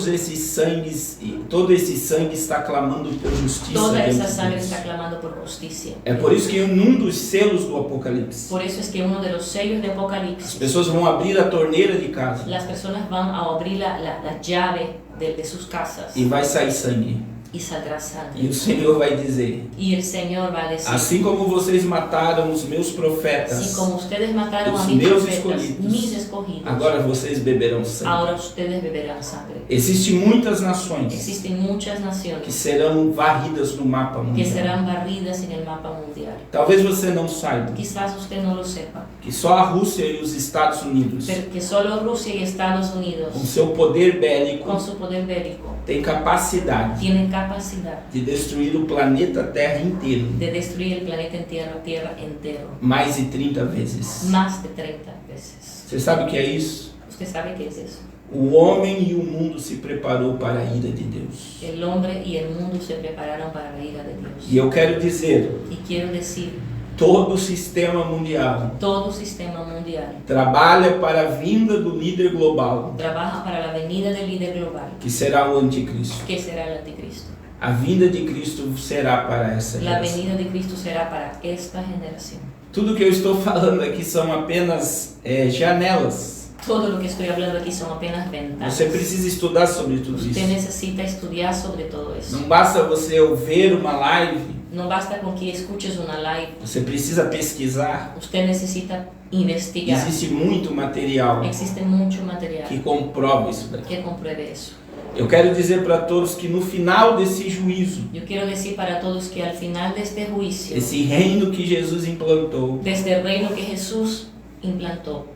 C: esse sangue está clamando por justiça.
B: Toda
C: diante
B: esa
C: de
B: sangre
C: Deus.
B: está clamando por justicia.
C: É por isso que em um dos selos do Apocalipse,
B: Por eso es que uno de los sellos de
C: as
B: Apocalipsis,
C: pessoas vão abrir a torneira de casa
B: las personas van a abrir la llave de sus casas
C: e vai sair sangue.
B: y saldrá
C: E
B: sangre.
C: o Senhor vai dizer:
B: Y el Señor va a decir,
C: assim como vocês mataram os meus profetas,
B: así como ustedes mataron a
C: os
B: mis
C: meus
B: profetas,
C: escolhidos,
B: mis escogidos,
C: agora vocês beberão sangue.
B: ahora ustedes beberán sangre.
C: Existem muitas nações
B: Existen muchas
C: que
B: naciones
C: serão varridas no mapa
B: que
C: mundial.
B: serán barridas en el mapa mundial.
C: Talvez você não saiba
B: Quizás usted no lo sepa,
C: que só a Rússia e os Estados Unidos,
B: pero que solo Rusia y Estados Unidos,
C: com seu poder bélico,
B: con su poder bélico,
C: têm capacidade
B: tienen capacidad
C: de destruir o planeta Terra inteiro
B: de destruir el planeta Tierra entero,
C: mais de 30 vezes.
B: más de 30 veces.
C: Você sabe o que é isso?
B: ¿Usted sabe qué es eso?
C: O homem e o mundo se preparou para a ira de Deus.
B: El hombre y el mundo se prepararon para la ira de Dios.
C: E eu quero dizer,
B: Y quiero decir,
C: todo o sistema mundial
B: todo sistema mundial
C: trabalha para a vinda do líder global,
B: trabaja para la venida del líder global,
C: que será o anticristo.
B: que será el anticristo.
C: A vinda de Cristo será para essa
B: La
C: geração.
B: venida de Cristo será para esta generación.
C: Tudo que eu estou falando aqui são apenas janelas.
B: Todo lo que estoy hablando aquí son apenas ventanas.
C: Você precisa estudar sobre tudo
B: Usted
C: isso.
B: necesita estudiar sobre todo eso.
C: Não basta você ouvir uma live,
B: No basta con que escuches una live.
C: você precisa pesquisar.
B: Usted necesita investigar.
C: Existe muito material
B: Existe mucho material
C: que comprova isso daqui.
B: que compruebe eso.
C: Eu quero dizer para todos que no final desse juízo,
B: Yo quiero decir para todos que al final de este juicio,
C: esse reino que Jesus implantou
B: de este reino que Jesús implantó,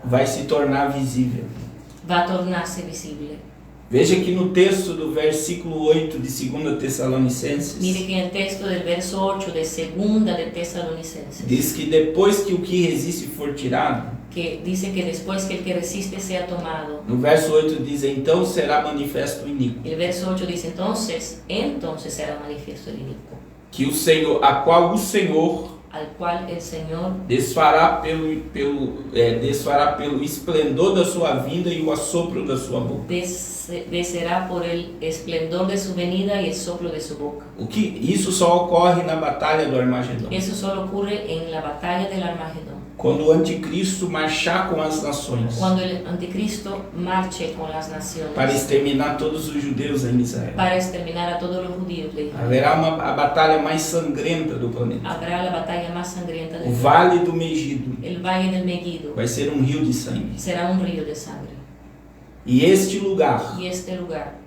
C: vai se tornar visível.
B: va a tornarse visible.
C: Veja que no texto do versículo 8 de 2 Tessalonicenses,
B: Mire que en el texto del verso 8 de segunda de Tesalonicenses,
C: diz que depois que o que resiste for tirado,
B: que dice que después que el que resiste sea tomado,
C: no verso 8 diz, então será manifesto o iníquo,
B: el verso 8 dice entonces será manifiesto el inicuo,
C: que o Senhor, a qual o Senhor
B: al cual el Señor
C: desfará pelo esplendor da sua vinda e o assopro da sua boca.
B: descerá por el esplendor de su venida y el soplo de su boca.
C: O que isso só ocorre na batalha do Armagedon.
B: Eso solo ocurre en la batalla del Armagedón.
C: Quando o anticristo marchar com as nações
B: Cuando el anticristo marche con las naciones
C: para exterminar todos os judeus em Israel.
B: para exterminar a todos los judíos de Israel.
C: Haverá a batalha mais sangrenta do planeta.
B: Habrá la batalla más sangrienta
C: O
B: del mundo.
C: Vale do Megido
B: El valle del Megiddo
C: vai ser um rio de sangue.
B: será un río de sangre.
C: E este lugar,
B: Y este lugar,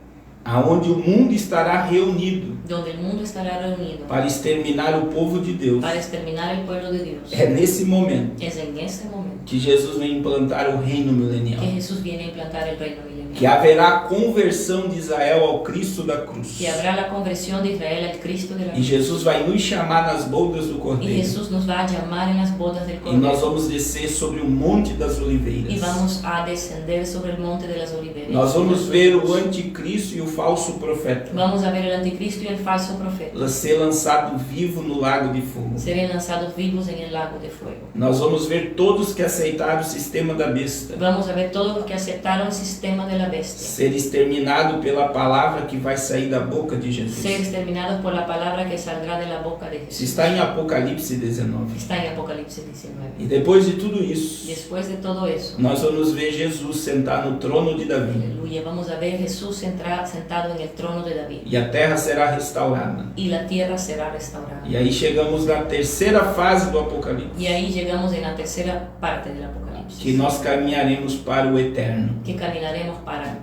C: aonde o mundo estará reunido
B: donde el mundo estará reunido
C: para exterminar o povo de Deus,
B: para exterminar el pueblo de Dios,
C: é nesse momento
B: es en ese momento
C: que Jesus vem implantar o reino milenial.
B: que Jesús viene a implantar el reino milenial.
C: Que haverá conversão de Israel ao Cristo da cruz.
B: Que habrá la conversión de Israel al Cristo de la
C: E
B: cruz.
C: Jesus vai nos chamar nas bodas do
B: Y
C: Cordeiro.
B: Jesús nos va a llamar en las bodas del
C: E nós
B: Cordero.
C: vamos descer sobre o Monte das
B: Y
C: Oliveiras.
B: vamos a descender sobre el monte de las oliveras.
C: Nós vamos ver o anticristo e o falso profeta
B: Vamos a ver el anticristo y el falso profeta.
C: ser lançado vivo no lago de fogo.
B: Serán lanzados vivos en el lago de fuego.
C: Nós vamos ver todos que aceitaram o sistema da besta
B: Vamos a ver todos los que aceptaron el sistema de la bestia
C: ser exterminado pela palavra que vai sair da boca de
B: ser
C: Jesus.
B: exterminados por la palabra que saldrá de la boca de
C: Isso
B: Jesús.
C: está em Apocalipse 19.
B: Está en Apocalipsis 19.
C: E depois de tudo isso,
B: Después de todo eso,
C: nós vamos ver Jesus sentar no trono de Davi.
B: aleluya, vamos a ver Jesús sentado en el trono de David.
C: E a terra será restaurada.
B: Y la tierra será restaurada.
C: E aí chegamos na terceira fase do Apocalipse,
B: Y ahí llegamos en la tercera parte del Apocalipsis,
C: que nós caminharemos para o eterno.
B: que caminaremos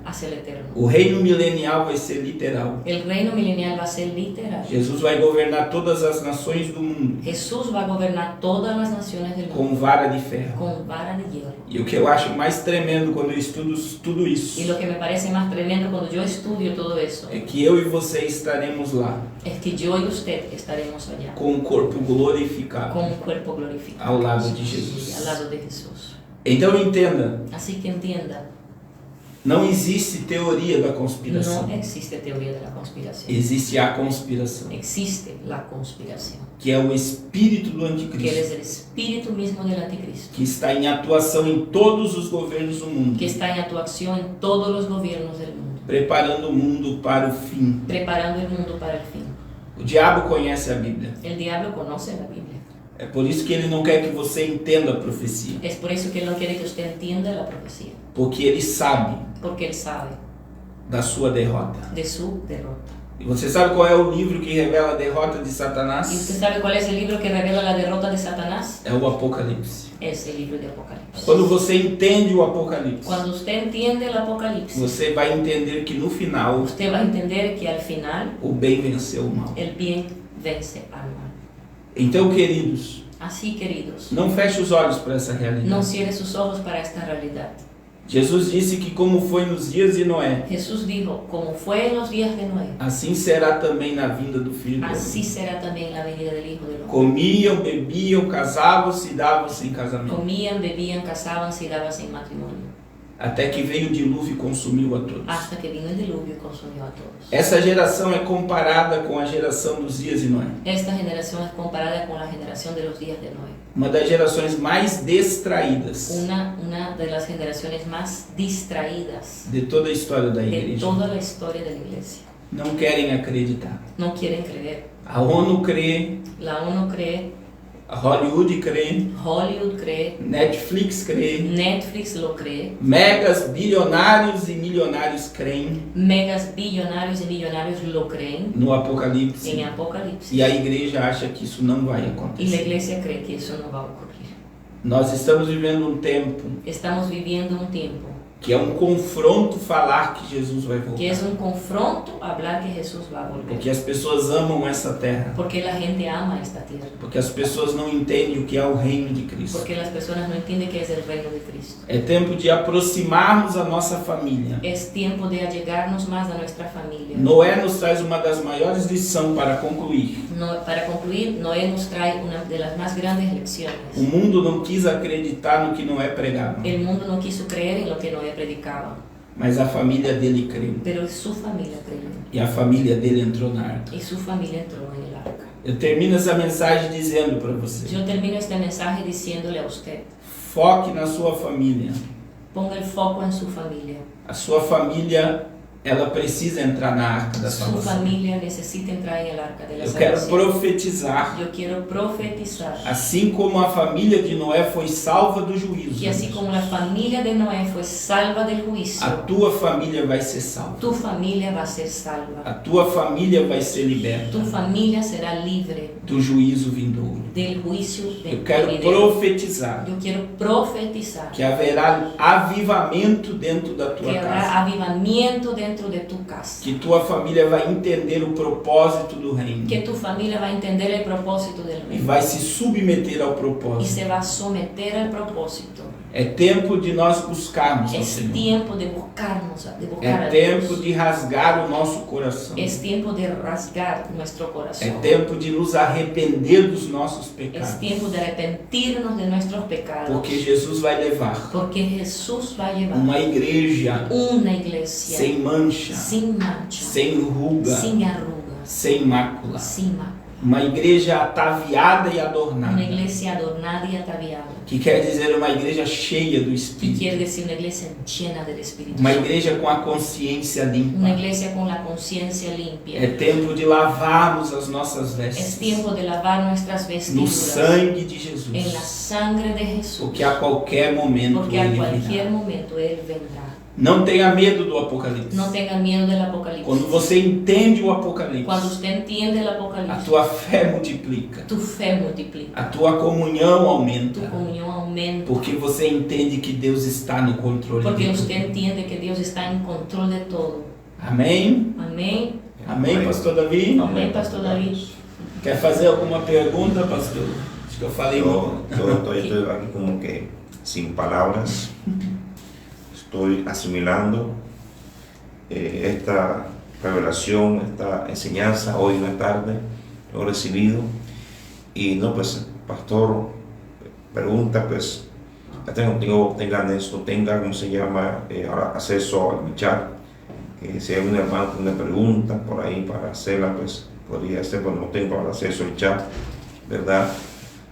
B: hacia el eterno.
C: O reino milenial vai ser literal.
B: El reino milenial va a ser literal.
C: Jesus vai governar todas as nações do mundo
B: Jesús va a gobernar todas las naciones del
C: com
B: mundo
C: vara de ferro.
B: con vara de hierro.
C: E o que eu acho mais tremendo quando eu estudo tudo isso
B: Y lo que me parece más tremendo cuando yo estudio todo eso
C: é que eu e você estaremos lá
B: es que yo y usted estaremos allá
C: com o corpo glorificado
B: con un cuerpo glorificado
C: ao lado de Jesus.
B: al lado de Jesús.
C: Então entenda,
B: Así que entienda,
C: não existe teoria da conspiração.
B: no existe teoría de la conspiración.
C: Existe a conspiração,
B: Existe la conspiración,
C: que é o espírito do
B: que
C: anticristo,
B: es el espíritu mismo del anticristo,
C: que está em atuação em todos os governos do mundo,
B: que está en actuación en todos los gobiernos del mundo,
C: preparando o mundo para o fim.
B: preparando el mundo para el fin.
C: O diabo conhece a Bíblia.
B: El diablo conoce la Biblia.
C: É por isso que ele não quer que você entenda a profecia,
B: Es por eso que él no quiere que usted entienda la profecía,
C: porque ele sabe
B: porque él sabe
C: da sua derrota.
B: de su derrota.
C: E você sabe qual é o livro que revela a derrota de
B: ¿Y
C: Satanás?
B: usted sabe cuál es el libro que revela la derrota de Satanás?
C: É o Apocalipse.
B: Es el libro de Apocalipsis.
C: Quando você entende o Apocalipse,
B: Cuando usted entiende el Apocalipsis,
C: você vai entender que no final
B: usted va a entender que al final
C: o bem venceu o mal.
B: el bien vence al mal.
C: Então, queridos,
B: Así, queridos,
C: não feche os olhos para essa realidade.
B: no cierre sus ojos para esta realidad.
C: Jesus disse que como foi nos dias de Noé,
B: Jesús dijo, como fue en los días de Noé,
C: assim será também na vinda do Filho do
B: así
C: Homem.
B: será también la venida del Hijo del Hombre.
C: Comiam, bebiam, casavam-se e davam-se em casamento.
B: Comían, bebían, casaban-se y daban en matrimonio,
C: Até que veio o dilúvio e consumiu a todos.
B: hasta que vino el diluvio y consumió a todos.
C: Essa geração é comparada com a geração dos dias de Noé.
B: Esta generación es comparada con la generación de los días de Noé,
C: Uma das gerações mais distraídas
B: una de las generaciones más distraídas
C: de toda a história da
B: de
C: igreja.
B: toda la historia de la iglesia.
C: Não querem acreditar.
B: No quieren creer.
C: A ONU crê,
B: La ONU cree,
C: a Hollywood crê,
B: Hollywood cree,
C: Netflix crê,
B: Netflix lo cree,
C: megas bilionários e milionários creem
B: megas billonarios y millonarios lo creen
C: no Apocalipse.
B: en Apocalipsis.
C: E a igreja acha que isso não vai
B: Y la
C: acontecer.
B: iglesia cree que eso no va a ocurrir.
C: Nós estamos vivendo um tempo
B: Estamos viviendo un tiempo
C: que é um confronto falar que Jesus vai voltar.
B: que es un confronto hablar que Jesús va a volver.
C: Porque as pessoas amam essa terra.
B: Porque la gente ama esta tierra.
C: Porque as pessoas não entendem o que é o reino de Cristo.
B: Porque las personas no entienden que es el reino de Cristo.
C: É tempo de aproximarmos a nossa família.
B: Es tiempo de allegarnos más a nuestra familia.
C: Noé nos traz uma das maiores lições para concluir.
B: Para concluir, Noé nos trae una de las más grandes lecciones.
C: O mundo não quis acreditar no que Noé pregava,
B: El mundo no quiso creer en lo que Noé predicaba,
C: mas a família dele creu.
B: pero su familia creyó.
C: E a família dele entrou na arca.
B: Y su familia entró en el arca.
C: Eu termino essa mensagem dizendo para você:
B: Yo termino este mensaje diciéndole a usted,
C: foque na sua família.
B: ponga el foco en su familia.
C: A sua família, ela precisa entrar na arca da
B: Su
C: salvação.
B: familia necesita entrar en el arca de la
C: Eu quero
B: salvación.
C: profetizar.
B: Yo quiero profetizar
C: Assim como a família de Noé foi salva do juízo,
B: que así como la familia de Noé fue salva del
C: a
B: juicio,
C: tua família vai ser salva.
B: tu familia va a ser salva.
C: A tua família vai ser liberta
B: Tu familia será libre
C: do juízo vindouro.
B: del juicio
C: Eu quero
B: venidero.
C: profetizar
B: Yo quiero profetizar
C: que haverá avivamento dentro da tua
B: que
C: casa.
B: habrá avivamiento dentro de tu casa.
C: Que tua família vai entender o propósito do reino
B: Que tu familia va a entender el propósito del
C: e
B: reino
C: vai se submeter ao
B: y
C: propósito.
B: se va a someter al propósito.
C: É tempo de nós buscarmos ao
B: Es
C: Senhor.
B: tiempo de buscarnos, de buscar
C: É
B: a
C: tempo
B: Dios.
C: de rasgar o nosso coração.
B: Es tiempo de rasgar nuestro
C: É
B: corazón.
C: tempo de nos arrepender dos nossos
B: Es
C: pecados.
B: tiempo de arrepentirnos de nuestros pecados.
C: Porque Jesus vai levar
B: Porque Jesús va a llevar
C: uma igreja
B: una iglesia
C: sem mancha,
B: sin mancha,
C: sem ruga,
B: sin arrugas,
C: sem mácula.
B: sin mácula.
C: Uma igreja ataviada e
B: Una
C: adornada.
B: iglesia adornada y ataviada.
C: Que quer dizer uma igreja cheia do
B: Que
C: Espírito.
B: quiere decir una iglesia llena del Espíritu
C: Uma
B: Santo.
C: igreja com a consciência
B: Una
C: limpa.
B: iglesia con la conciencia
C: É
B: limpia.
C: tempo de lavarmos as nossas
B: Es
C: vestes
B: tiempo de lavar nuestras
C: no
B: vestiduras
C: sangue de
B: en la
C: Jesus.
B: sangre de Jesús.
C: Porque a qualquer momento
B: Porque a
C: ele
B: cualquier
C: virá.
B: momento Él vendrá.
C: Não tenha medo do Apocalipse.
B: No tengan miedo del Apocalipsis.
C: Quando você entende o
B: Cuando
C: Apocalipse,
B: usted entiende el
C: a
B: Apocalipsis,
C: tua fé multiplica.
B: tu fe multiplica,
C: A tua comunhão
B: tu
C: aumenta.
B: comunión aumenta.
C: Porque você entende que Deus está no controle
B: Porque
C: de
B: usted
C: tudo.
B: entiende que Dios está en control de todo.
C: Amém?
B: Amén.
C: Amém, pastor Davi?
B: Amén, Pastor David.
C: Quer fazer alguma pergunta, pastor? Acho que eu falei muito.
A: Yo estoy aquí como que sin palabras. Estoy asimilando esta revelación, esta enseñanza hoy en la tarde. Lo he recibido. Y no, pues, pastor, pregunta, pues, ya tengan esto, tenga, ¿cómo se llama? Ahora acceso al chat. Que si hay un hermano con una pregunta por ahí para hacerla, pues podría ser, pues no tengo ahora acceso al chat, ¿verdad?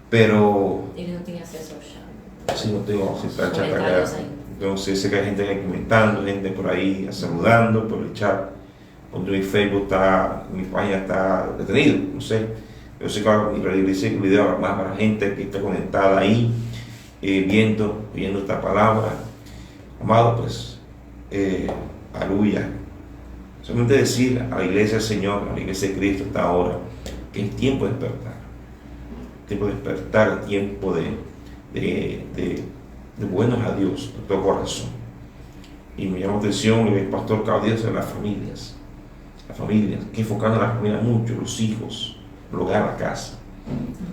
A: Pero
B: Ele não tinha acesso ao chat.
A: si no tengo acceso al chat acá,
B: Comentarios ahí.
A: entonces sé que hay gente ahí comentando, gente por ahí saludando por el chat, porque mi Facebook está, mi página está detenido, no sé. Yo sé que realicé el video más para gente que está conectada ahí, viendo esta palabra. Amado, pues, aleluya. Solamente decir a la iglesia del Señor, a la iglesia de Cristo hasta ahora, que es tiempo de despertar. Tiempo de despertar, tiempo de buenos a Dios, de todo corazón. Y me llama la atención el pastor Carlos de las familias, que enfocando en las familias mucho, los hijos, el hogar, la casa.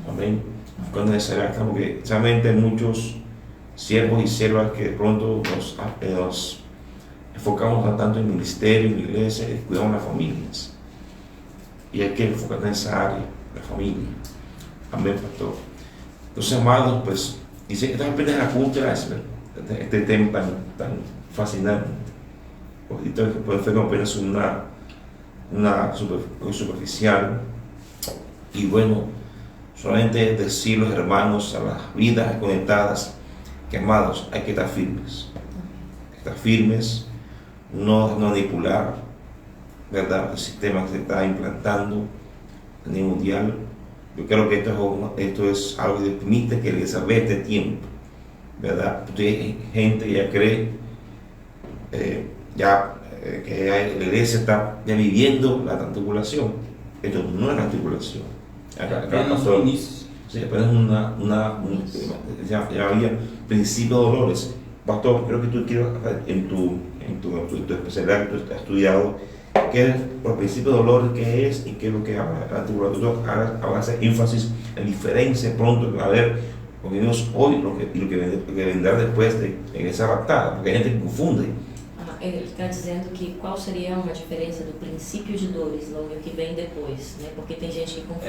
A: Amén. Enfocando en esa área, porque realmente hay muchos siervos y siervas que de pronto nos enfocamos tanto en el ministerio, en la iglesia, y cuidamos las familias. Y hay que enfocar en esa área, la familia. Amén, pastor. Entonces, amados, pues, dice que esta apenas la punta del iceberg, este tema tan fascinante. Porque puede ser apenas una superficial. Y bueno, solamente decir los hermanos, a las vidas conectadas, que amados, hay que estar firmes. Estar firmes, no manipular, ¿verdad?, el sistema que se está implantando a nivel mundial. Yo creo que esto es algo que permite que les salve este tiempo, ¿verdad? Porque gente ya cree que la iglesia está ya viviendo la tribulación. Esto no es la tribulación.
C: Apenas un inicio.
A: Sí, apenas ya había principio de dolores. Pastor, creo que tú quieres, en tu especialidad que tú has estudiado, qué es por principio de dolor, qué es y qué es lo que habla la tribulación. Ahora hace énfasis en diferencia pronto que va a haber, porque vimos hoy y lo que vendrá después en esa raptada, porque hay gente que confunde.
B: Ele está dizendo que qual seria uma diferença do princípio de dores, logo que vem depois, né? Porque tem gente que confunde.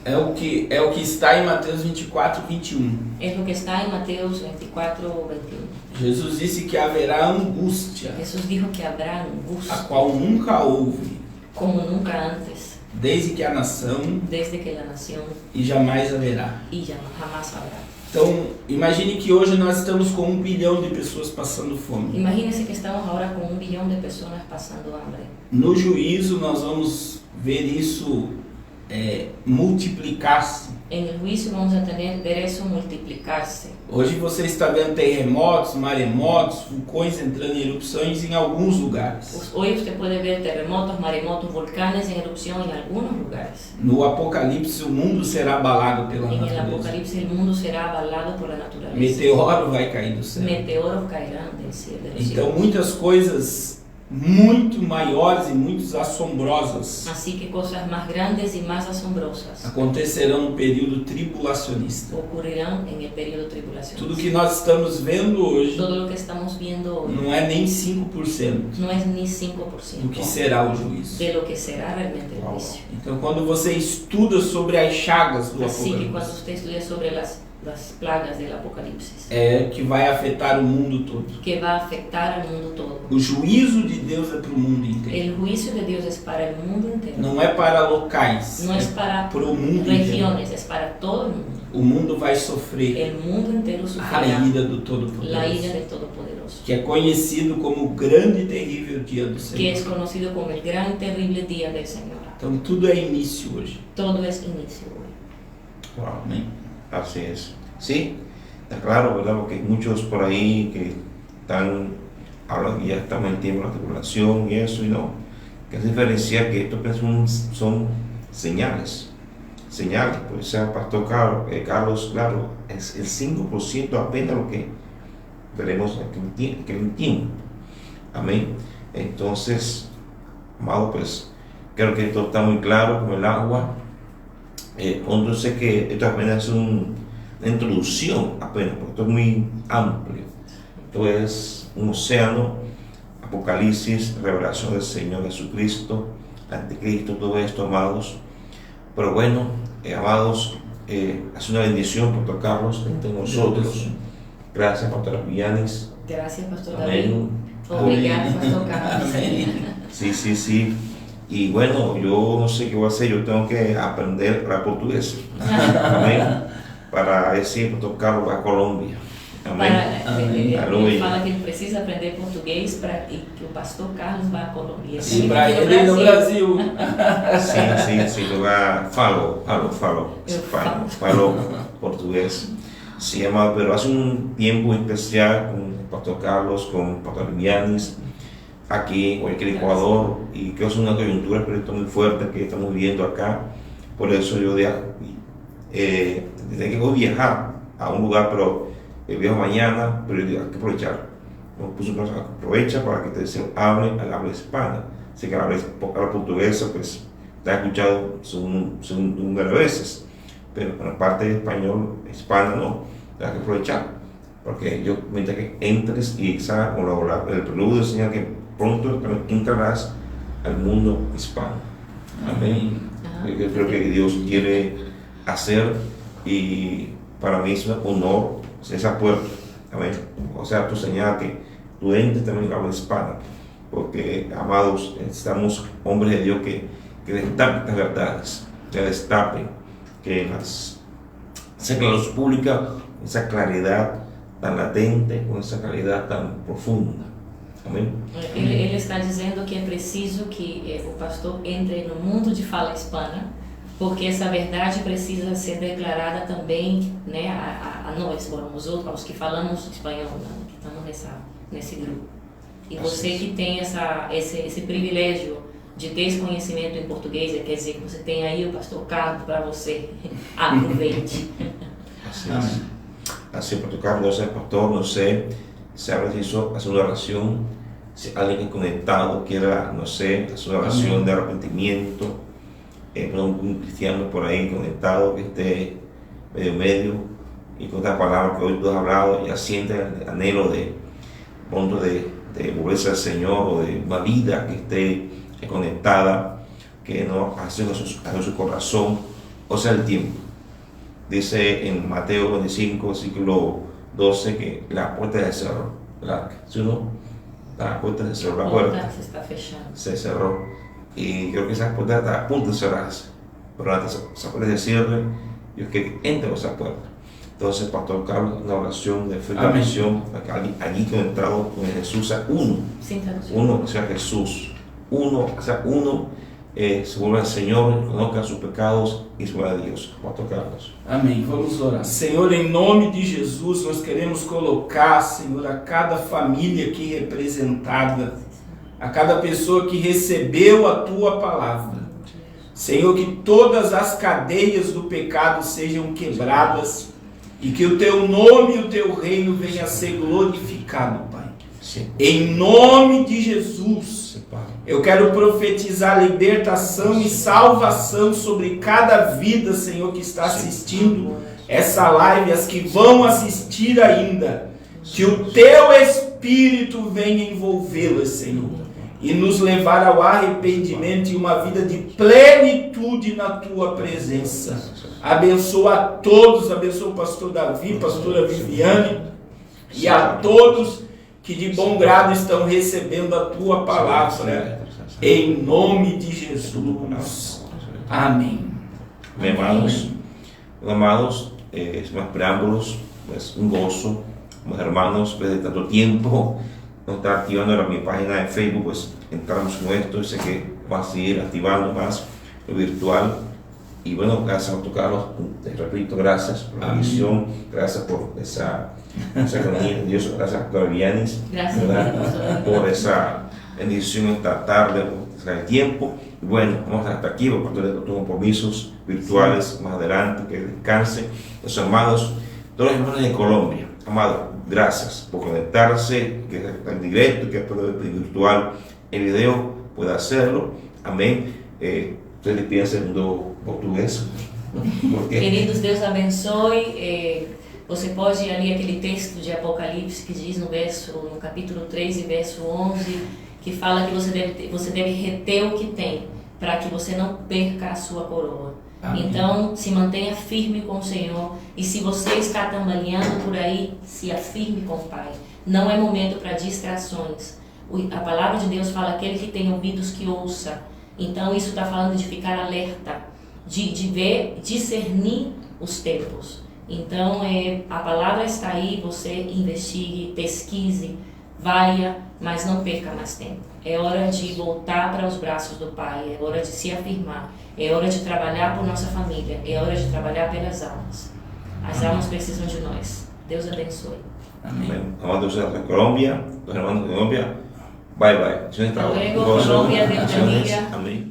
C: É o que está em Mateus 24, 21.
B: É o que está em Mateus 24, 21.
C: Jesus disse que haverá angústia,
B: Jesus dijo que habrá angústia,
C: a qual nunca houve,
B: como nunca antes,
C: desde que a nação,
B: desde que a nação,
C: e jamais haverá.
B: e jamais haverá.
C: Então, imagine que hoje nós estamos com 1 bilhão de pessoas passando fome.
B: Imagine-se que estamos agora com 1 bilhão de pessoas passando hambre.
C: No juízo, nós vamos ver isso multiplicar-se.
B: En el juicio vamos a ver eso multiplicar-se.
C: Hoje você está vendo terremotos, maremotos, vulcões entrando em erupções em alguns lugares.
B: Hoy usted puede ver terremotos, maremotos, volcanes en erupción en algunos lugares.
C: No Apocalipse, o mundo será abalado pela
B: En el
C: natureza.
B: Apocalipsis el mundo será abalado por la naturaleza.
C: Meteoro vai cair do céu.
B: Meteoros caerán del cielo.
C: Então, muitas coisas muito maiores e muito assombrosas
B: Así que cosas más grandes y más asombrosas
C: acontecerão no período tribulacionista.
B: ocurrirán en el periodo tribulacional.
C: Tudo que nós estamos vendo hoje
B: Todo lo que estamos viendo hoy
C: não é nem 5%
B: no es ni
C: do
B: 5%
C: que será o juízo.
B: de lo que será realmente el juicio.
C: Então, quando você estuda sobre as chagas do
B: Así que cuando
C: Apocalipse,
B: usted estudia sobre las plagas del Apocalipsis,
C: é que vai afetar o mundo todo.
B: que va a afectar al mundo todo.
C: O juízo de Deus é para o mundo inteiro.
B: El juicio de Dios es para el mundo entero.
C: Não é para locais,
B: No es para
C: para o mundo inteiro.
B: regiones, es para todo el mundo.
C: O mundo vai sofrer
B: El mundo entero
C: a
B: sufrirá
C: ira do
B: la ira
C: Todo-Poderoso,
B: del Todopoderoso,
C: que é conhecido como o grande e terrível dia do
B: que
C: Senhor.
B: es conocido como el gran y terrible día del Señor.
C: Então tudo é início hoje.
B: Todo es inicio hoy.
A: Wow.
C: Amém.
A: Así es. Sí, está claro, ¿verdad? Porque hay muchos por ahí que hablan que ya estamos en el tiempo de la tribulación y eso, y no. Que es diferenciar que estos son señales. Señales, pues sea el pastor Carlos, claro, es el 5% apenas lo que veremos en aquel tiempo. Amén. Entonces, amado, pues creo que esto está muy claro como el agua. Entonces que esto apenas es una introducción, apenas, porque esto es muy amplio. Esto es un océano, Apocalipsis, revelación del Señor Jesucristo, Anticristo, todo esto, amados. Pero bueno, amados, es una bendición, Pastor Carlos, entre nosotros. Gracias, Pastor Villanes.
B: Gracias, Pastor David.
A: Amén.
B: Obrigado, Pastor Carlos.
A: Sí. Y bueno, yo no sé qué voy a hacer, yo tengo que aprender para portugués. Amén. Para decir, Pastor Carlos va a Colombia. Amém.
B: Ele fala que ele precisa aprender português e que o pastor Carlos vai à Colômbia.
C: E para ele no Brasil.
A: Sim, falo portugués. Sí, amado, pero hace un tiempo especial con el Pastor Carlos, con el Pastor Villanes, aquí o aquí en Ecuador, y que es una coyuntura espiritual muy fuerte que estamos viviendo acá. Por eso yo tengo que viajar a un lugar, pero viajo mañana, pero hay que aprovechar. Aprovecha para que te hable al habla hispana. Sé que habla portuguesa, pues te ha escuchado un de veces, pero en la parte de español hispana no, tienes que aprovechar, porque yo mientras que entres y salgas con el preludio del Señor, que pronto entrarás al mundo hispano. Amén. Yo creo que Dios quiere hacer, y para mí es un honor esa puerta. Amén. O sea, tu señal que tú entres también en la habla hispana, porque, amados, estamos hombres de Dios que destapen estas verdades, que destapen, que sea que la luz pública, esa claridad tan latente, con esa claridad tan profunda. Amém?
B: Ele está dizendo que é preciso que o pastor entre no mundo de fala hispana, porque essa verdade precisa ser declarada também, né, a nós, aos que falamos espanhol, né, que estamos nesse grupo. E você que tem esse privilégio de ter esse conhecimento em português, quer dizer que você tem aí o pastor Carlos para você. Aproveite.
A: Así, pastor Carlos, no sé, pastor, no sé, se habla de eso, hace una oración, si alguien conectado quiera, no sé, hacer una oración de arrepentimiento, un cristiano por ahí conectado que esté medio, y con esta palabra que hoy tú has hablado, ya siente el anhelo de volverse al Señor, o de una vida que esté conectada, que no hace su corazón, o sea, el tiempo. Dice en Mateo 25, versículo 12, que la puerta se cerró. ¿Sí, no? La puerta se cerró, la puerta se cerró. Y creo que esa puerta está a punto de cerrarse. Pero antes se puede decirle, Dios que entre por esa puerta. Entonces, Pastor Carlos, una oración de fe, una visión, allí conectado con Jesús, o sea, uno, o sea, Jesús, uno, o sea, uno. Se vuelve al Senhor, conozca sus pecados e se vuelve a Deus. Pastor Carlos.
C: Amém. Vamos orar. Senhor, em nome de Jesus, nós queremos colocar, Senhor, a cada família aqui representada, a cada pessoa que recebeu a Tua palavra. Senhor, que todas as cadeias do pecado sejam quebradas e que o Teu nome e o Teu reino venha a ser glorificado, Pai.
A: Sim.
C: Em nome de Jesus, eu quero profetizar libertação e salvação sobre cada vida, Senhor, que está assistindo essa live, as que vão assistir ainda. Que o Teu Espírito venha envolvê-las, Senhor, e nos levar ao arrependimento e uma vida de plenitude na Tua presença. Abençoa a todos, abençoa o pastor Davi, pastora Viviane e a todos que de bom grado estão recebendo a Tua palavra, em nome de Jesus. Amém.
A: Amém, amados, sin más preámbulos, pues un gozo, mis hermanos, desde tanto tiempo, no estar activando mi página de Facebook, pues entramos con esto, y sé que va a seguir activando más lo virtual. Y bueno, gracias a Carlos, te repito, gracias por la visión, gracias por esa comunidad, Dios, gracias a Villanis, por esa bendición esta tarde, por el tiempo. Y bueno, vamos hasta aquí, por todos los compromisos virtuales más adelante, que descanse. Los amados, todos los hermanos de Colombia, amados, gracias por conectarse, que es en directo, que es virtual, el video puede hacerlo, amén. Ustedes piensan en mundo português.
B: Queridos, Deus abençoe. Você pode ir ali aquele texto de Apocalipse que diz no capítulo 3 e verso 11, que fala que você deve reter o que tem, para que você não perca a sua coroa. Amém. Então, se mantenha firme com o Senhor, e se você está tambaleando por aí, se afirme com o Pai. Não é momento para distrações. A palavra de Deus fala: aquele que tem ouvidos que ouça. Então isso está falando de ficar alerta, de ver, discernir os tempos. Então a palavra está aí, você investigue, pesquise, vai, mas não perca mais tempo. É hora de voltar para os braços do Pai, é hora de se afirmar, é hora de trabalhar por nossa família, é hora de trabalhar pelas almas. As almas precisam de nós. Deus abençoe.
C: Amém.
A: Amados de Colômbia, los hermanos de Colombia, Bye bye.
B: Hasta luego, Colombia, Dios bendiga.
A: Amén.